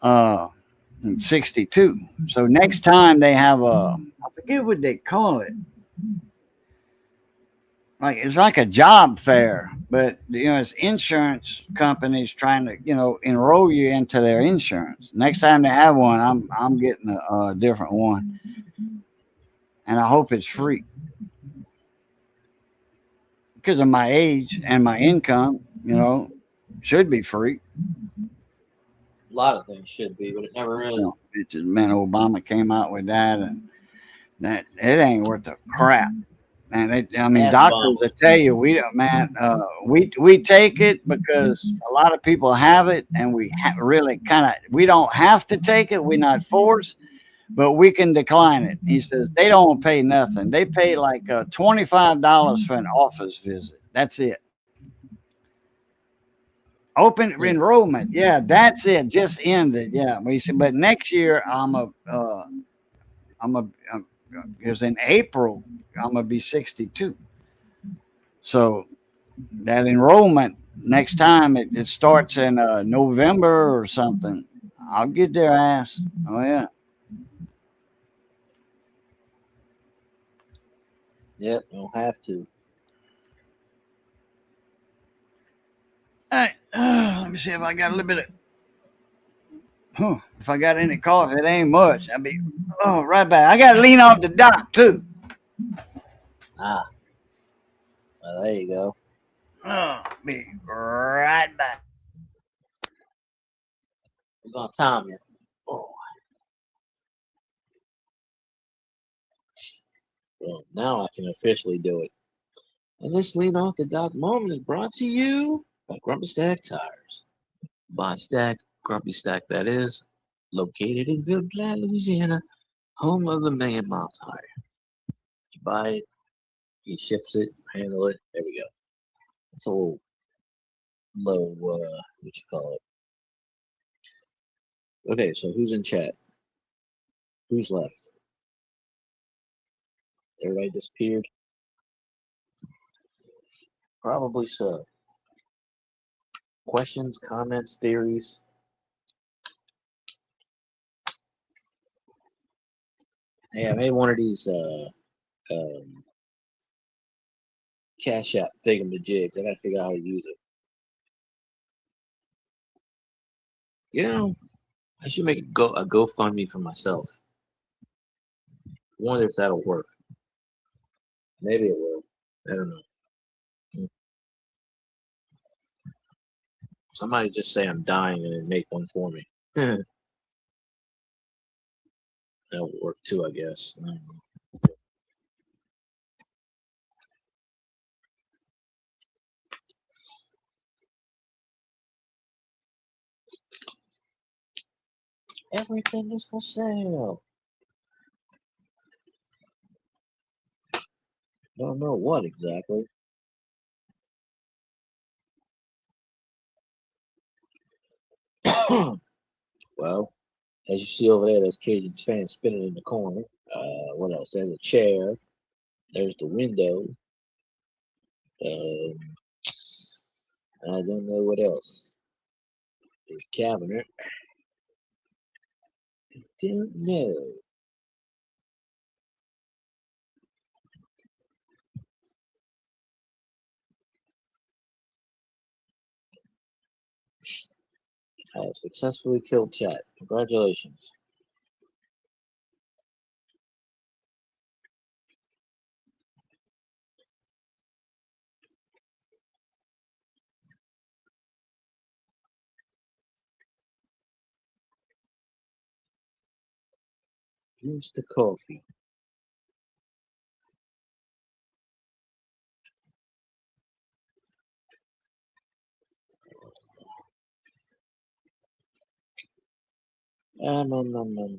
it. 62. So next time they have I forget what they call it. Like it's like a job fair, but you know, it's insurance companies trying to, you know, enroll you into their insurance. Next time they have one, I'm getting a different one. And I hope it's free. Because of my age and my income, you know, should be free. A lot of things should be, but it never is. So it just meant Obama came out with that, and that it ain't worth a crap. And doctors will tell you we take it because a lot of people have it, and we really we don't have to take it. We're not forced, but we can decline it. He says they don't pay nothing. They pay like $25 for an office visit. That's it. Open enrollment, yeah, that's it. Just ended, yeah. But next year because in April I'm gonna be 62. So that enrollment next time it starts in November or something. I'll get their ass. Oh yeah. Yep, you'll have to. All right, let me see if I got a little bit of. If I got any coffee, it ain't much. I'll be right back. I got to lean off the dock too. Ah, well, there you go. Oh, be right back. We're gonna time you. Oh. Well, now I can officially do it. And this lean off the dock moment is brought to you by Grumpy Stack Tires. By Stack, Grumpy Stack that is, located in Ville Platte, Louisiana, home of the Million Mile Tire. You buy it, he ships it, handle it, there we go. It's a little low, what you call it. Okay, so who's in chat? Who's left? Everybody disappeared? Probably so. Questions, comments, theories? Hey, I made one of these Cash App thingamajigs. I gotta figure out how to use it. You know, I should make a GoFundMe for myself. Wonder if that'll work. Maybe it will. I don't know. Somebody just say I'm dying and then make one for me. That'll work too, I guess. I don't know. Everything is for sale. Don't know what exactly. Well, as you see over there, there's Cajun's fan spinning in the corner. What else? There's a chair. There's the window. I don't know what else. There's cabinet. I don't know. I have successfully killed chat. Congratulations. Here's the coffee. I'm No,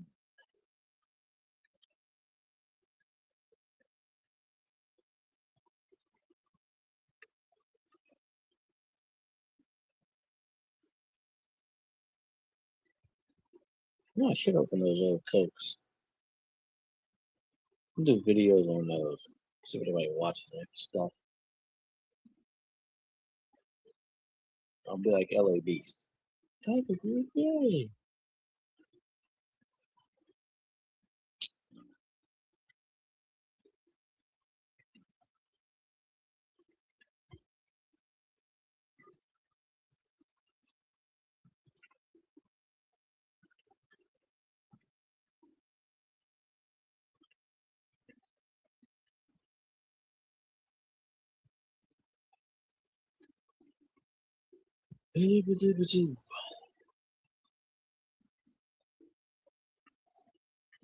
I should open those old Cokes. I'll do videos on those. See if anybody watches that stuff. I'll be like LA Beast. Have a great day.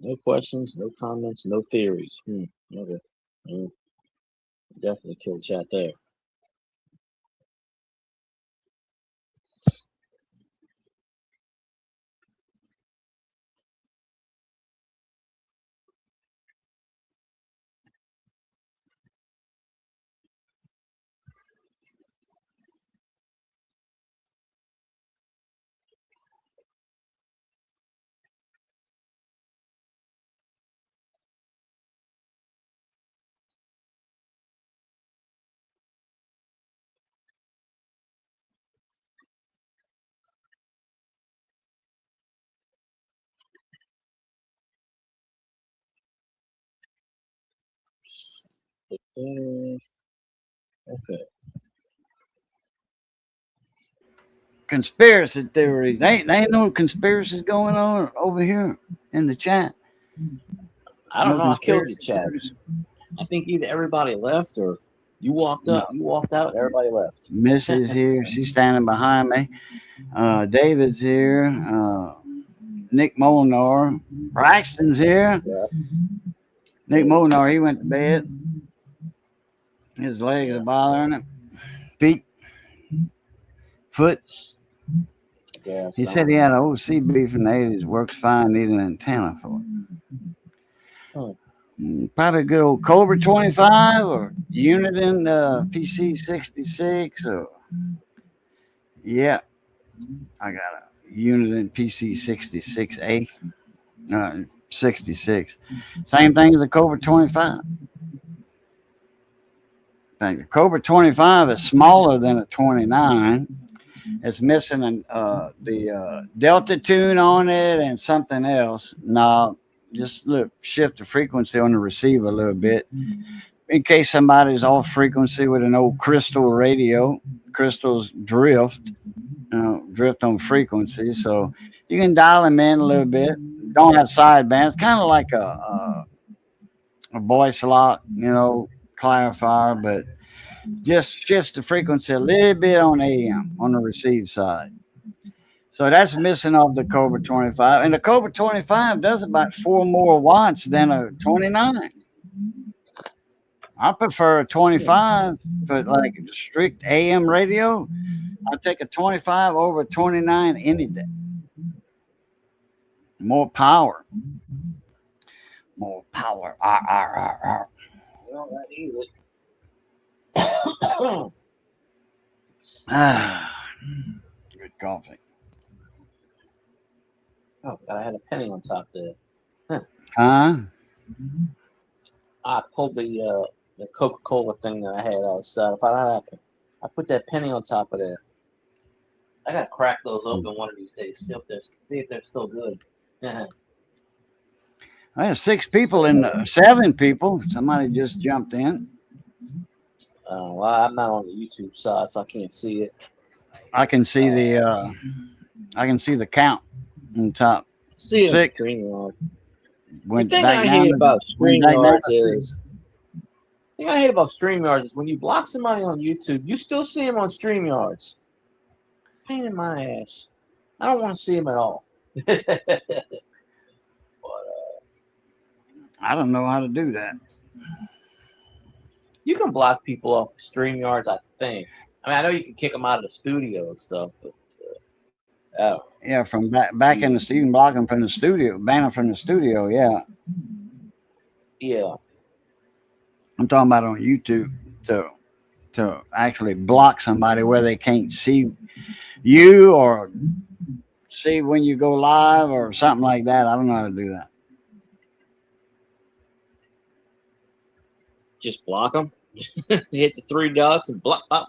No questions, no comments, no theories. Okay. Definitely killed chat there. Okay. Conspiracy theories. Ain't no conspiracies going on over here in the chat. I don't know. I killed you, chat. theories. I think either everybody left or You walked up, you walked out, everybody left. Missy's here. She's standing behind me. David's here. Nick Molnar. Braxton's here. Yeah. Nick Molnar, he went to bed. His legs are bothering him. Feet. Foot. Yeah, He said he had an old CB from the 80s. Works fine. Need an antenna for it. Probably a good old Cobra 25 or Uniden PC 66 or yeah. I got a Uniden PC 66A. 66. Same thing as the Cobra 25. The Cobra 25 is smaller than a 29. It's missing the Delta tune on it and something else. No, just look, shift the frequency on the receiver a little bit in case somebody's off frequency with an old crystal radio. Crystals drift on frequency, so you can dial them in a little bit. Don't have sidebands, kind of like a voice lock, clarifier, but just shifts the frequency a little bit on AM on the receive side. So that's missing off the Cobra 25. And the Cobra 25 does about 4 more watts than a 29. I prefer a 25 for like a strict AM radio. I'll take a 25 over a 29 any day. More power. More power. Well, that easy. Good coffee. Oh, I had a penny on top there. Huh? I pulled the Coca-Cola thing that I had outside. If I put that penny on top of there. I gotta crack those open one of these days. See if they're still good. I have 6 people in 7 people. Somebody just jumped in. Well, I'm not on the YouTube side, so I can't see it. I can see the count on top. See it 6. StreamYard. The thing I hate about StreamYard is when you block somebody on YouTube, you still see them on StreamYards. Pain in my ass. I don't want to see them at all. I don't know how to do that. You can block people off StreamYards, I think. I mean, I know you can kick them out of the studio and stuff, but yeah, from back in the you can block them from the studio, ban them from the studio. Yeah, yeah. I'm talking about on YouTube to actually block somebody where they can't see you or see when you go live or something like that. I don't know how to do that. Just block them. Hit the 3 dots and block up.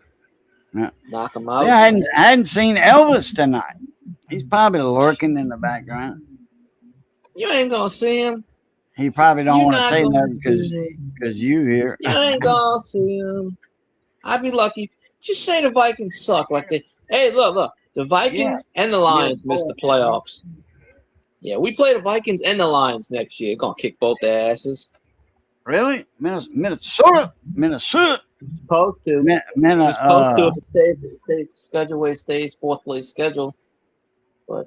Yeah. Knock them out. Yeah, I hadn't seen Elvis tonight. He's probably lurking in the background. You ain't gonna see him. He probably don't want to say nothing because you here. You ain't gonna see him. I'd be lucky. Just say the Vikings suck like they. Hey, look. The Vikings and the Lions missed the playoffs. Yeah, we play the Vikings and the Lions next year. Gonna kick both their asses. Really? Minnesota. It's supposed to. It's supposed to if it stays the schedule way it stays, 4th place schedule. But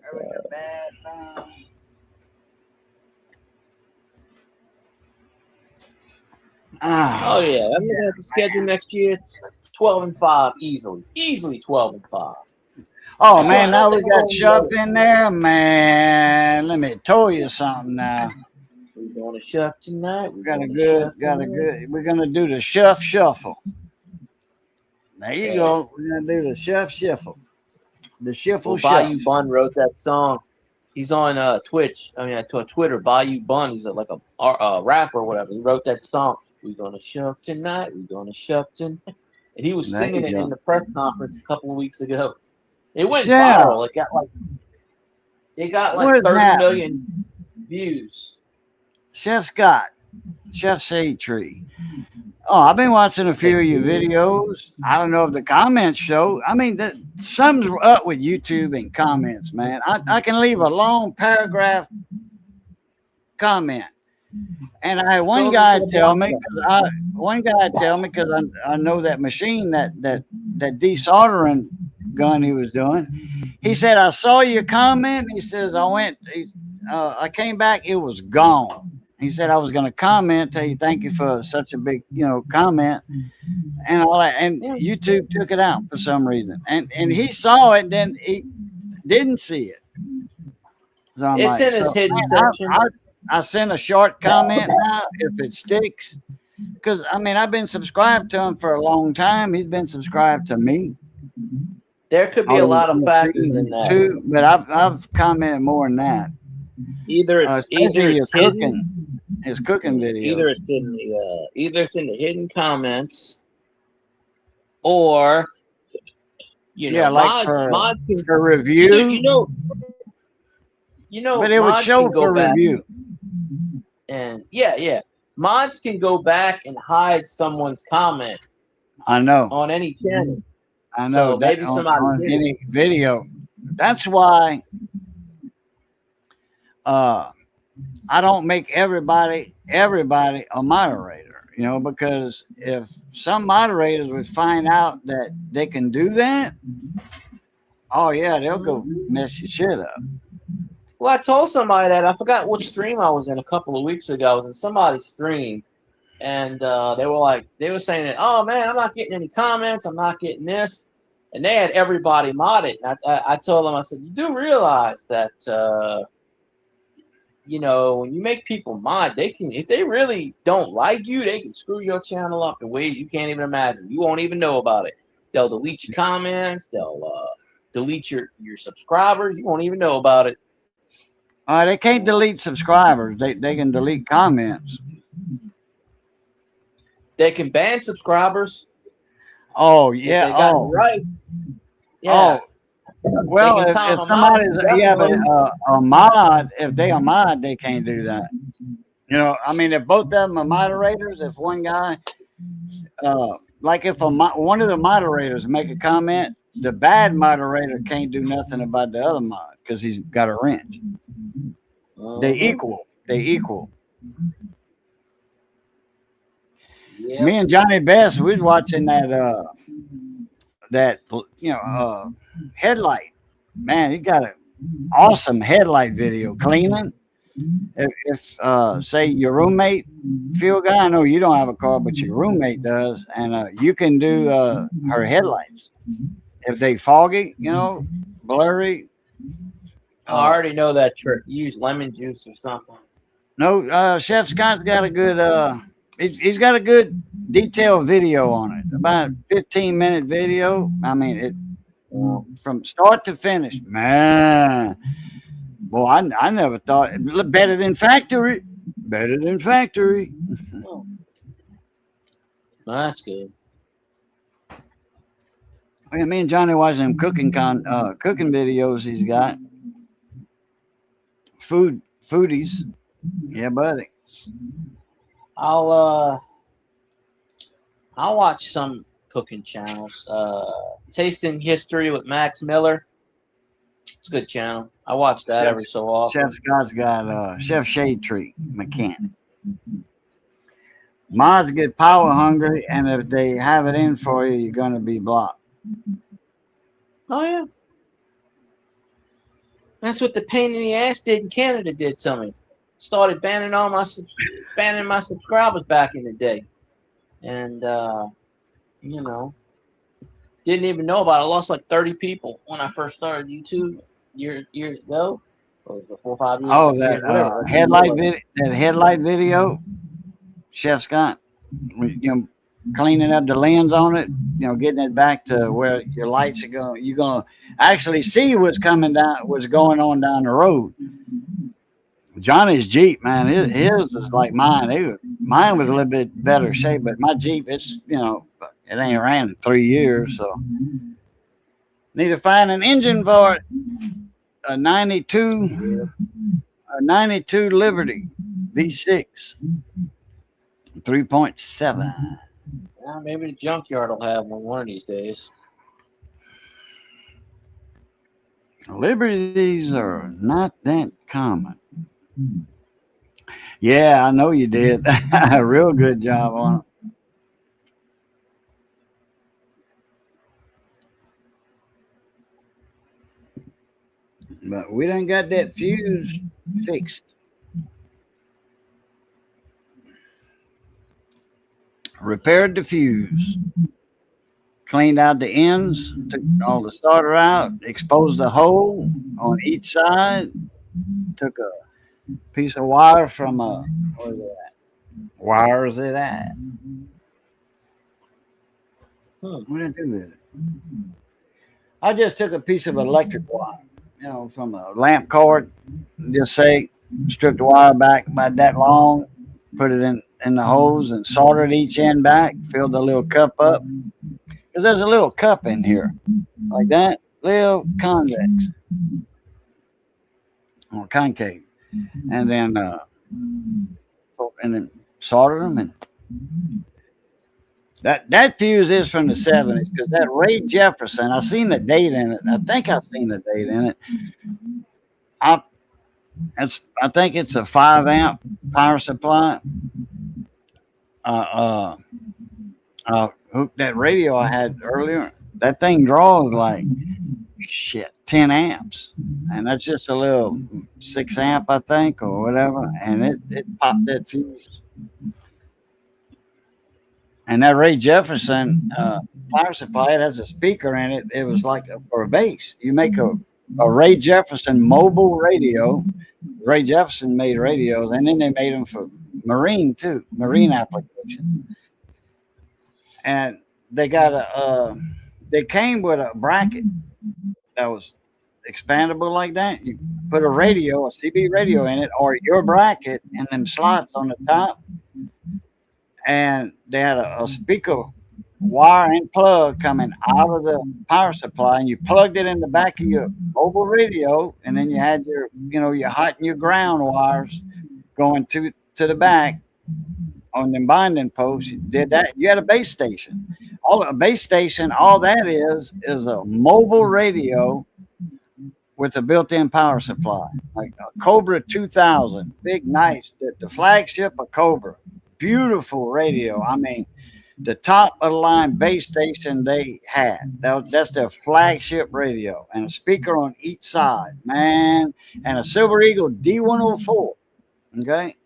oh yeah, I'm looking at the schedule next year. It's 12-5 easily 12-5. Oh man, now we got Shuff in there, man. Let me tell you something now. We're going to Shuff tonight. We're gonna do the Shuff Shuffle. There you go. We're gonna do the Shuff Shuffle. The Shuffle Shuffle. Bayou Bun wrote that song. He's on Twitch. I mean, Twitter. Bayou Bun. He's like a rapper or whatever. He wrote that song. We're gonna Shuff tonight. We're gonna Shuff tonight. And he was singing it in the press conference a couple of weeks ago. It went viral. It got like 30 million views. Chef Scott, Chef Shade Tree. Oh, I've been watching a few of your videos. I don't know if the comments show. I mean, something's up with YouTube and comments, man. I can leave a long paragraph comment, And I had one guy tell me, because I know that machine, that desoldering gun he was doing. He said, I saw your comment. He says, I came back, it was gone. He said, I was going to comment, tell you thank you for such a big, comment, and all that. And YouTube took it out for some reason. And he saw it, then he didn't see it. So I'm it's like, in his hidden section. I send a short comment now if it sticks. Because, I mean, I've been subscribed to him for a long time. He's been subscribed to me. There could be a lot of factors in that. Too, but I've commented more than that. Either it's hidden. His cooking video. Either it's in the hidden comments, or like mods can, for review. But it would show for review. And mods can go back and hide someone's comment. I know. On any channel. I know. So maybe somebody on any video. That's why I don't make everybody a moderator, because if some moderators would find out that they can do that, oh yeah, they'll go mess your shit up. Well, I told somebody that. I forgot what stream I was in a couple of weeks ago. I was in somebody's stream, and they were saying that, oh man, I'm not getting any comments, I'm not getting this, and they had everybody modded. And I told them, I said, you do realize that when you make people mod, they can, if they really don't like you, they can screw your channel up in ways you can't even imagine. You won't even know about it. They'll delete your comments. They'll delete your subscribers. You won't even know about it. They can't delete subscribers. They can delete comments. They can ban subscribers. Oh yeah. If they got right. Yeah. Oh. Well, if somebody's a mod, if they are mod, they can't do that. I mean, if both of them are moderators, if one guy, like if one of the moderators make a comment, the bad moderator can't do nothing about the other mod because he's got a wrench. They equal. Yeah. Me and Johnny Best, we was watching that headlight. Man, he got an awesome headlight video cleaning. If say your roommate, field guy, I know you don't have a car, but your roommate does, and you can do her headlights. If they foggy, blurry. I already know that trick. Use lemon juice or something. No, Chef Scott's got a good he's got a good detailed video on it. About a 15-minute video. I mean, it from start to finish. Man, boy, I never thought it looked better than factory. Well, that's good. Yeah, me and Johnny watching them cooking videos he's got. Foodies. Yeah, buddy. I'll watch some cooking channels. Tasting History with Max Miller. It's a good channel. I watch that every so often. Chef Scott's got Chef Shade Tree Mechanic. Mods get power hungry, and if they have it in for you, you're going to be blocked. Oh, yeah. That's what the pain in the ass did in Canada did to me. Started banning my subscribers back in the day. And, didn't even know about it. I lost like 30 people when I first started YouTube years ago. Or 4 or 5 years. Oh, that headlight video, Chef Scott, cleaning up the lens on it, getting it back to where your lights are going. You're going to actually see what's going on down the road. Johnny's Jeep, man, his was like mine. Mine was a little bit better shape, but my Jeep, it's, it ain't ran in 3 years, so need to find an engine for it. A 92 Liberty V6, 3.7. Well, maybe the junkyard will have one of these days. Liberties are not that common. Yeah, I know you did. A real good job on it. But we done got that fuse fixed. Repaired the fuse. Cleaned out the ends, took all the starter out, exposed the hole on each side, took a piece of wire from a, where's it at? Where's it at? What did I do with it? I just took a piece of electric wire, from a lamp cord, just say, stripped the wire back about that long, put it in the hose and soldered each end back, filled the little cup up. Because there's a little cup in here, like that, little convex or concave. And then soldered them, and that fuse is from the 70's, because that Ray Jefferson, I seen the date in it. I think I seen the date in it. I think it's a 5 amp power supply. Hooked that radio I had earlier. That thing draws like 10 amps, and that's just a little 6 amp, I think, or whatever, and it popped that fuse. And that Ray Jefferson power supply, it has a speaker in it. It was like for a bass. You make a Ray Jefferson mobile radio. Ray Jefferson made radios, and then they made them for marine too, marine applications. And they came with a bracket that was expandable like that. You put a CB radio in it, or your bracket, and them slots on the top. And they had a speaker wire and plug coming out of the power supply, and you plugged it in the back of your mobile radio, and then you had your hot and your ground wires going to the back on the binding posts. You did that. You had a base station. All that is a mobile radio with a built-in power supply, like a Cobra 2000, big, nice, the flagship of Cobra. Beautiful radio. I mean, the top of the line base station they had. That's their flagship radio, and a speaker on each side, man, and a Silver Eagle D104. Okay,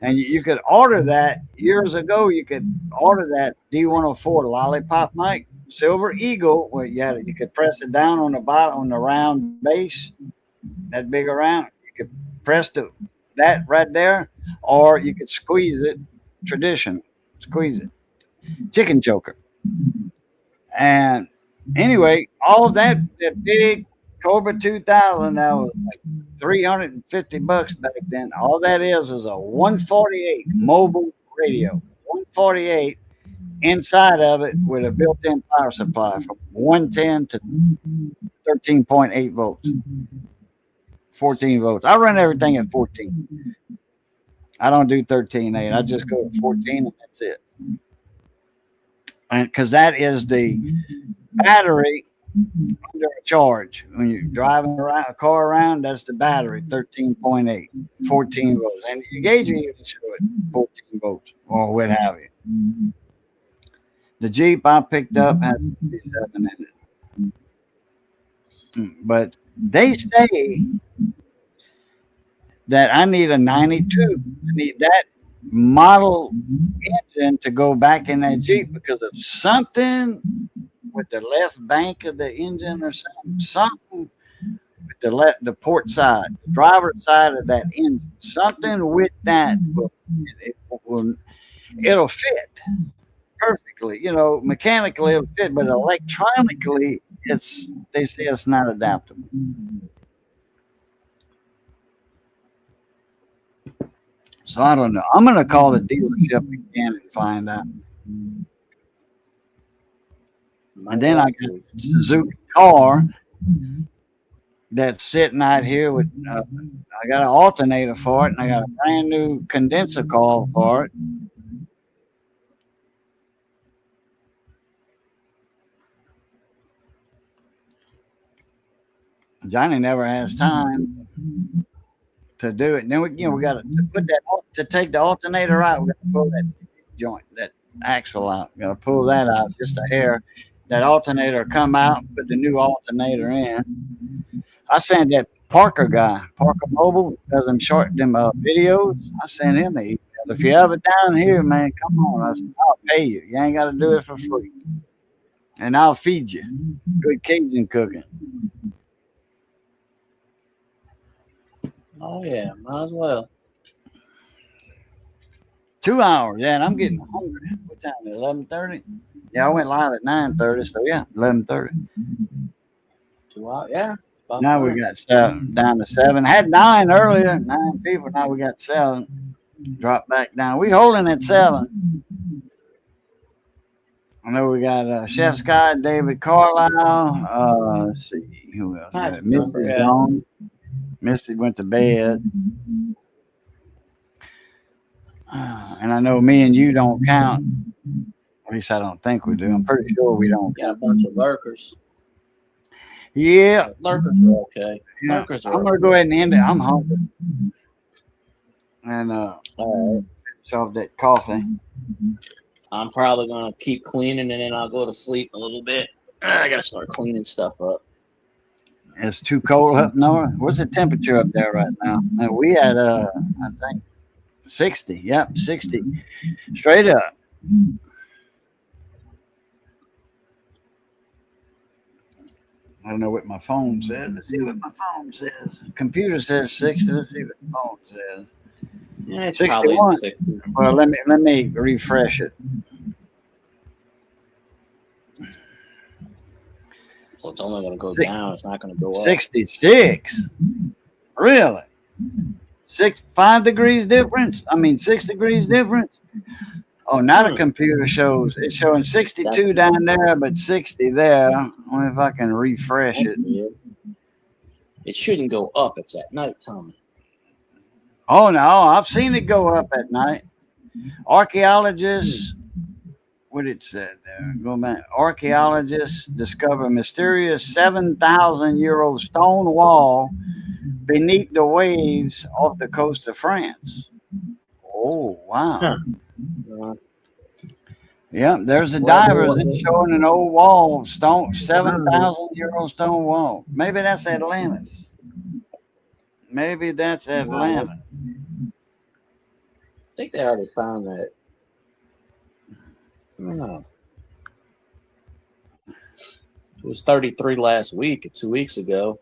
and you could order that years ago. You could order that D104 lollipop mic, Silver Eagle, where you could press it down on the bottom on the round base, that big around. You could press that right there, or you could squeeze it, squeeze it, chicken choker. And anyway, all of that big Cobra 2000, that was like $350 back then. All that is a 148 mobile radio, 148 inside of it with a built-in power supply from 110 to 13.8 volts, 14 volts. I run everything at 14. I don't do 13.8. I just go to 14, and that's it. And because that is the battery under a charge. When you're driving a car around, that's the battery, 13.8, 14 volts. And you gauge it, you can show it 14 volts or what have you. The Jeep I picked up has 57 in it. But they say that I need a 92. I need that model engine to go back in that Jeep because of something with the left bank of the engine or something with the port side, the driver's side of that engine. Something with that it'll fit perfectly. Mechanically it'll fit, but electronically they say it's not adaptable. So I don't know. I'm going to call the dealership again and find out. And then I got a Suzuki car that's sitting out here with. I got an alternator for it, and I got a brand new condenser coil for it. Johnny never has time. to do it. And then we got to put that to take the alternator out. We got to pull that joint, that axle out. We got to pull that out just a hair. That alternator come out, put the new alternator in. I sent that Parker guy, Parker Mobile, does them videos. I sent him an email. If you're ever down here, man, come on. I said, I'll pay you. You ain't got to do it for free. And I'll feed you. Good Cajun cooking. Oh, yeah, might as well. 2 hours, yeah, and I'm getting hungry. What time is it, 11:30? Yeah, I went live at 9:30, so yeah, 11:30. 2 hours, yeah. Now we got 7, down to 7. Had 9 earlier, 9 people. Now we got 7. Drop back down. We holding at 7. I know we got Chef Scott, David Carlisle. Let's see who else. Misty's gone. Misty went to bed. And I know me and you don't count. At least I don't think we do. I'm pretty sure we don't. Got a bunch of lurkers. Yeah. Lurkers are okay. Yeah. Lurkers are I'm going to go ahead and end it. I'm hungry. And all right. solve that coffee. I'm probably going to keep cleaning and then I'll go to sleep a little bit. I got to start cleaning stuff up. It's too cold up north. What's the temperature up there right now? We had, I think, 60. Yep, 60. Straight up. I don't know what my phone says. Let's see what my phone says. Computer says 60. Let's see what the phone says. Yeah, it's 61. probably 60. Well, let me refresh it. Well, it's only going to go down. It's not going to go up. 66. Really? 5 degrees difference? I mean, 6 degrees difference? Oh, now the computer shows. It's showing 62 down there, but 60 there. I wonder if I can refresh it. It shouldn't go up. It's at night, Tommy. Oh, no. I've seen it go up at night. Archaeologists, what it said there? Go back. Archaeologists discover mysterious 7,000-year-old stone wall beneath the waves off the coast of France. Oh, wow. Huh. Yeah, there's a diver that's showing an old wall, 7,000-year-old stone wall. Maybe that's Atlantis. Maybe that's Atlantis. I think they already found that. I don't know. It was 33 last week, 2 weeks ago.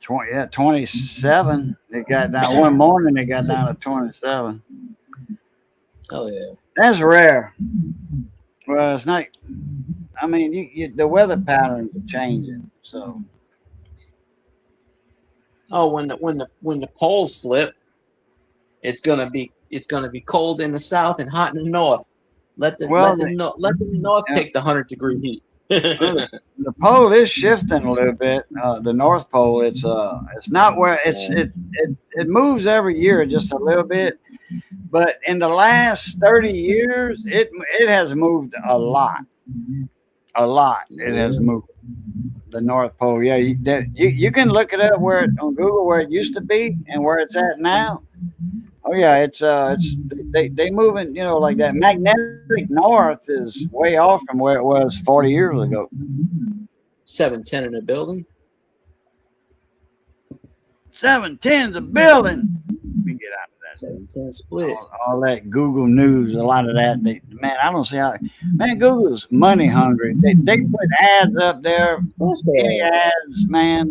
27. It got down one morning. It got down to 27. Oh yeah, that's rare. Well, it's not. I mean, the weather patterns are changing. So. Oh, when the poles flip, it's gonna be cold in the south and hot in the north. Let the north take the 100-degree heat. The pole is shifting a little bit. The North Pole, it's not where it moves every year just a little bit, but in the last 30 years, it has moved a lot. It has moved. The North Pole, yeah. You can look it up on Google where it used to be and where it's at now. Oh yeah, it's they moving, like that magnetic north is way off from where it was 40 years ago. 710 in the building. 710's a building. Let me get out of that. 710 split. All that Google News, a lot of that. Man, I don't see how. Man, Google's money hungry. They put ads up there. Any ads, man.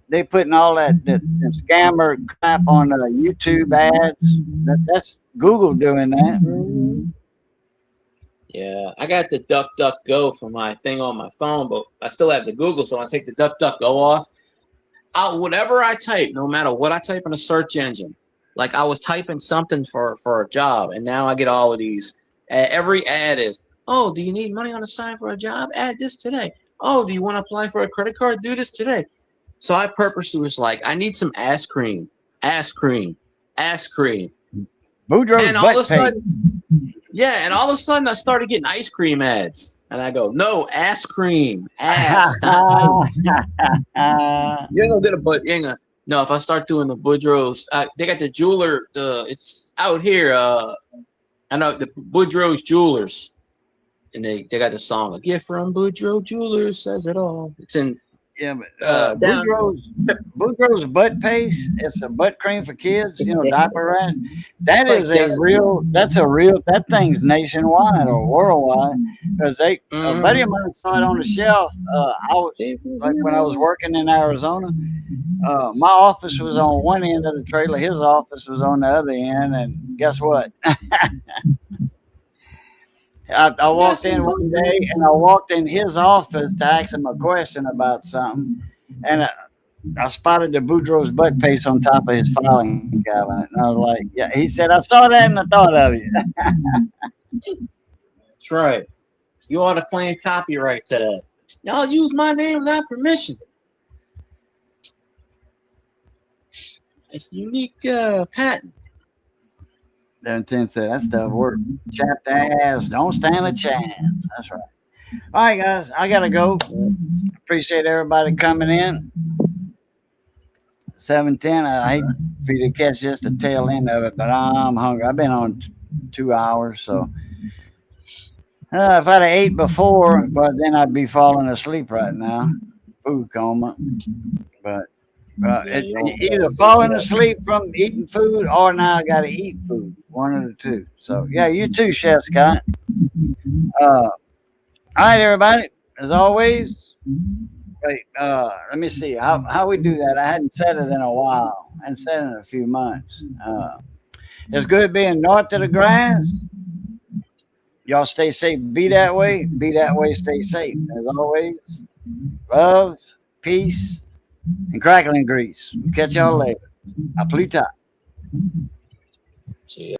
They putting all that scammer crap on YouTube ads. That's Google doing that. Yeah, I got the DuckDuckGo for my thing on my phone, but I still have the Google, so I take the DuckDuckGo off. Whatever I type, no matter what I type in a search engine, like I was typing something for a job, and now I get all of these. Every ad is, oh, do you need money on the side for a job? Add this today. Oh, do you want to apply for a credit card? Do this today. So I purposely was like, I need some ass cream. Boudreaux's and all of a sudden, and all of a sudden I started getting ice cream ads. And I go, no, ass cream. Ass. You ain't gonna get a butt. Now No, if I start doing the Boudreaux's, they got the jeweler. It's out here. I know the Boudreaux's Jewelers, and they got the song "A Gift from Boudreaux Jewelers Says It All." It's in. Yeah, but Boudreaux's butt paste. It's a butt cream for kids. You know, diaper rash. That is that thing's nationwide or worldwide because a buddy of mine saw it on the shelf. When I was working in Arizona, my office was on one end of the trailer. His office was on the other end, and guess what? I walked in one day and I walked in his office to ask him a question about something, and I spotted the Boudreaux's butt paste on top of his filing cabinet, and I was like, "Yeah." He said, "I saw that and I thought of you." That's right. You ought to claim copyright to that. Y'all use my name without permission. It's a unique patent. Then Tim said, "That stuff worked. Chapped ass, don't stand a chance." That's right. All right, guys, I gotta go. Appreciate everybody coming in. 7:10. I hate for you to catch just the tail end of it, but I'm hungry. I've been on 2 hours, so if I'd have ate before, but then I'd be falling asleep right now. Food coma, but. Either falling asleep from eating food or now I got to eat food. One of the two. So, yeah, you too, Chef Scott. All right, everybody. As always, wait, let me see how we do that. I hadn't said it in a while. I hadn't said it in a few months. It's good being north of the grass. Y'all stay safe. Be that way. Be that way. Stay safe. As always, love, peace, and crackling grease. Catch y'all later. I plead top. See ya.